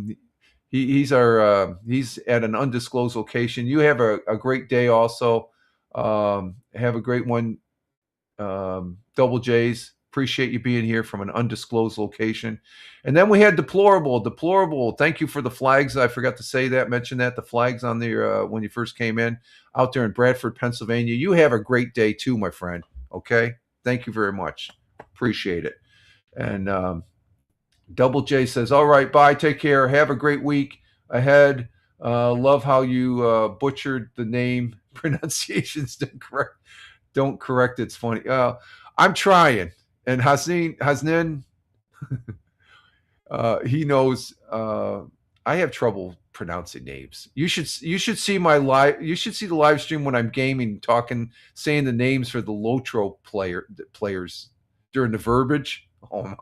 an undisclosed location. You have a great day also. Have a great one. Double J's. Appreciate you being here from an undisclosed location. And then we had Deplorable. Thank you for the flags. I forgot to mention that the flags on there when you first came in out there in Bradford, Pennsylvania. You have a great day too, my friend. Okay. Thank you very much. Appreciate it. And Double J says, all right, bye. Take care. Have a great week ahead. Love how you butchered the name. Pronunciations don't correct. It's funny. I'm trying. And Hasnin, he knows I have trouble pronouncing names. You should see my live. You should see the live stream when I'm gaming, saying the names for the Lotro players during the verbiage. Oh,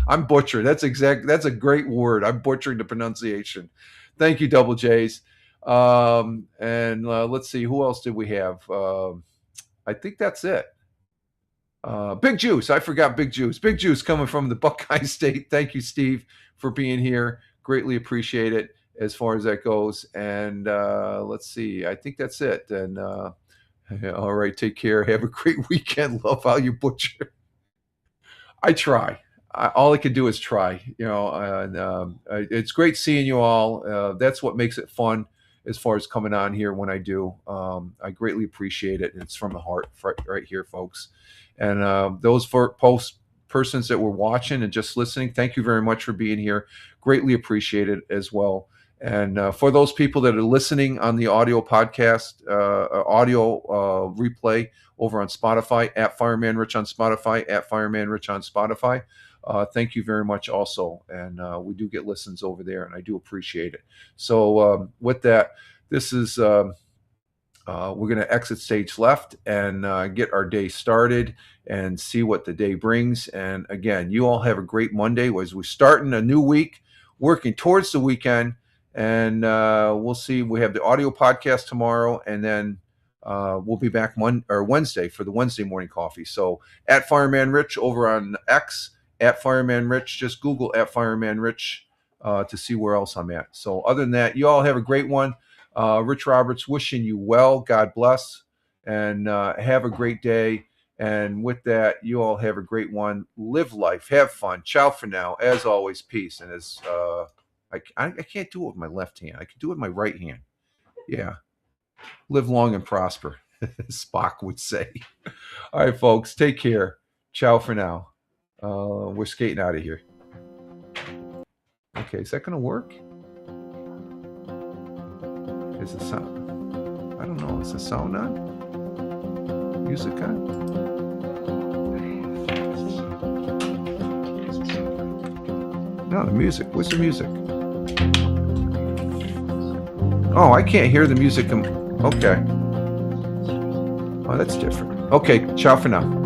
I'm butchering. That's a great word. I'm butchering the pronunciation. Thank you, Double J's. And let's see, who else did we have? I think that's it. Big Juice. I forgot Big Juice. Big Juice coming from the Buckeye State. Thank you, Steve, for being here. Greatly appreciate it as far as that goes. And let's see. I think that's it. And all right, take care. Have a great weekend. Love how you butcher. I try. All I can do is try. It's great seeing you all. That's what makes it fun as far as coming on here when I do. I greatly appreciate it. It's from the heart right here, folks. And those persons that were watching and just listening, thank you very much for being here. Greatly appreciate it as well. And for those people that are listening on the audio podcast, audio replay over on Spotify, at Fireman Rich on Spotify, at Fireman Rich on Spotify, thank you very much also. And we do get listens over there, and I do appreciate it. So with that, this is we're going to exit stage left and get our day started and see what the day brings. And again, you all have a great Monday as we're starting a new week, working towards the weekend. And we'll see. We have the audio podcast tomorrow, and then we'll be back Wednesday for the Wednesday morning coffee. So at Fireman Rich over on X, at Fireman Rich, just Google at Fireman Rich to see where else I'm at. So other than that, you all have a great one. Rich Roberts wishing you well. God bless, and have a great day. And with that, you all have a great one. Live life. Have fun. Ciao for now. As always, peace. And as I can't do it with my left hand. I can do it with my right hand. Yeah. Live long and prosper, Spock would say. All right, folks. Take care. Ciao for now. We're skating out of here. Okay, is that going to work? Is the sound? I don't know. Is the sound on? Music on? No, the music. Where's the music? Oh, I can't hear the music. Okay. Oh, that's different. Okay, ciao for now.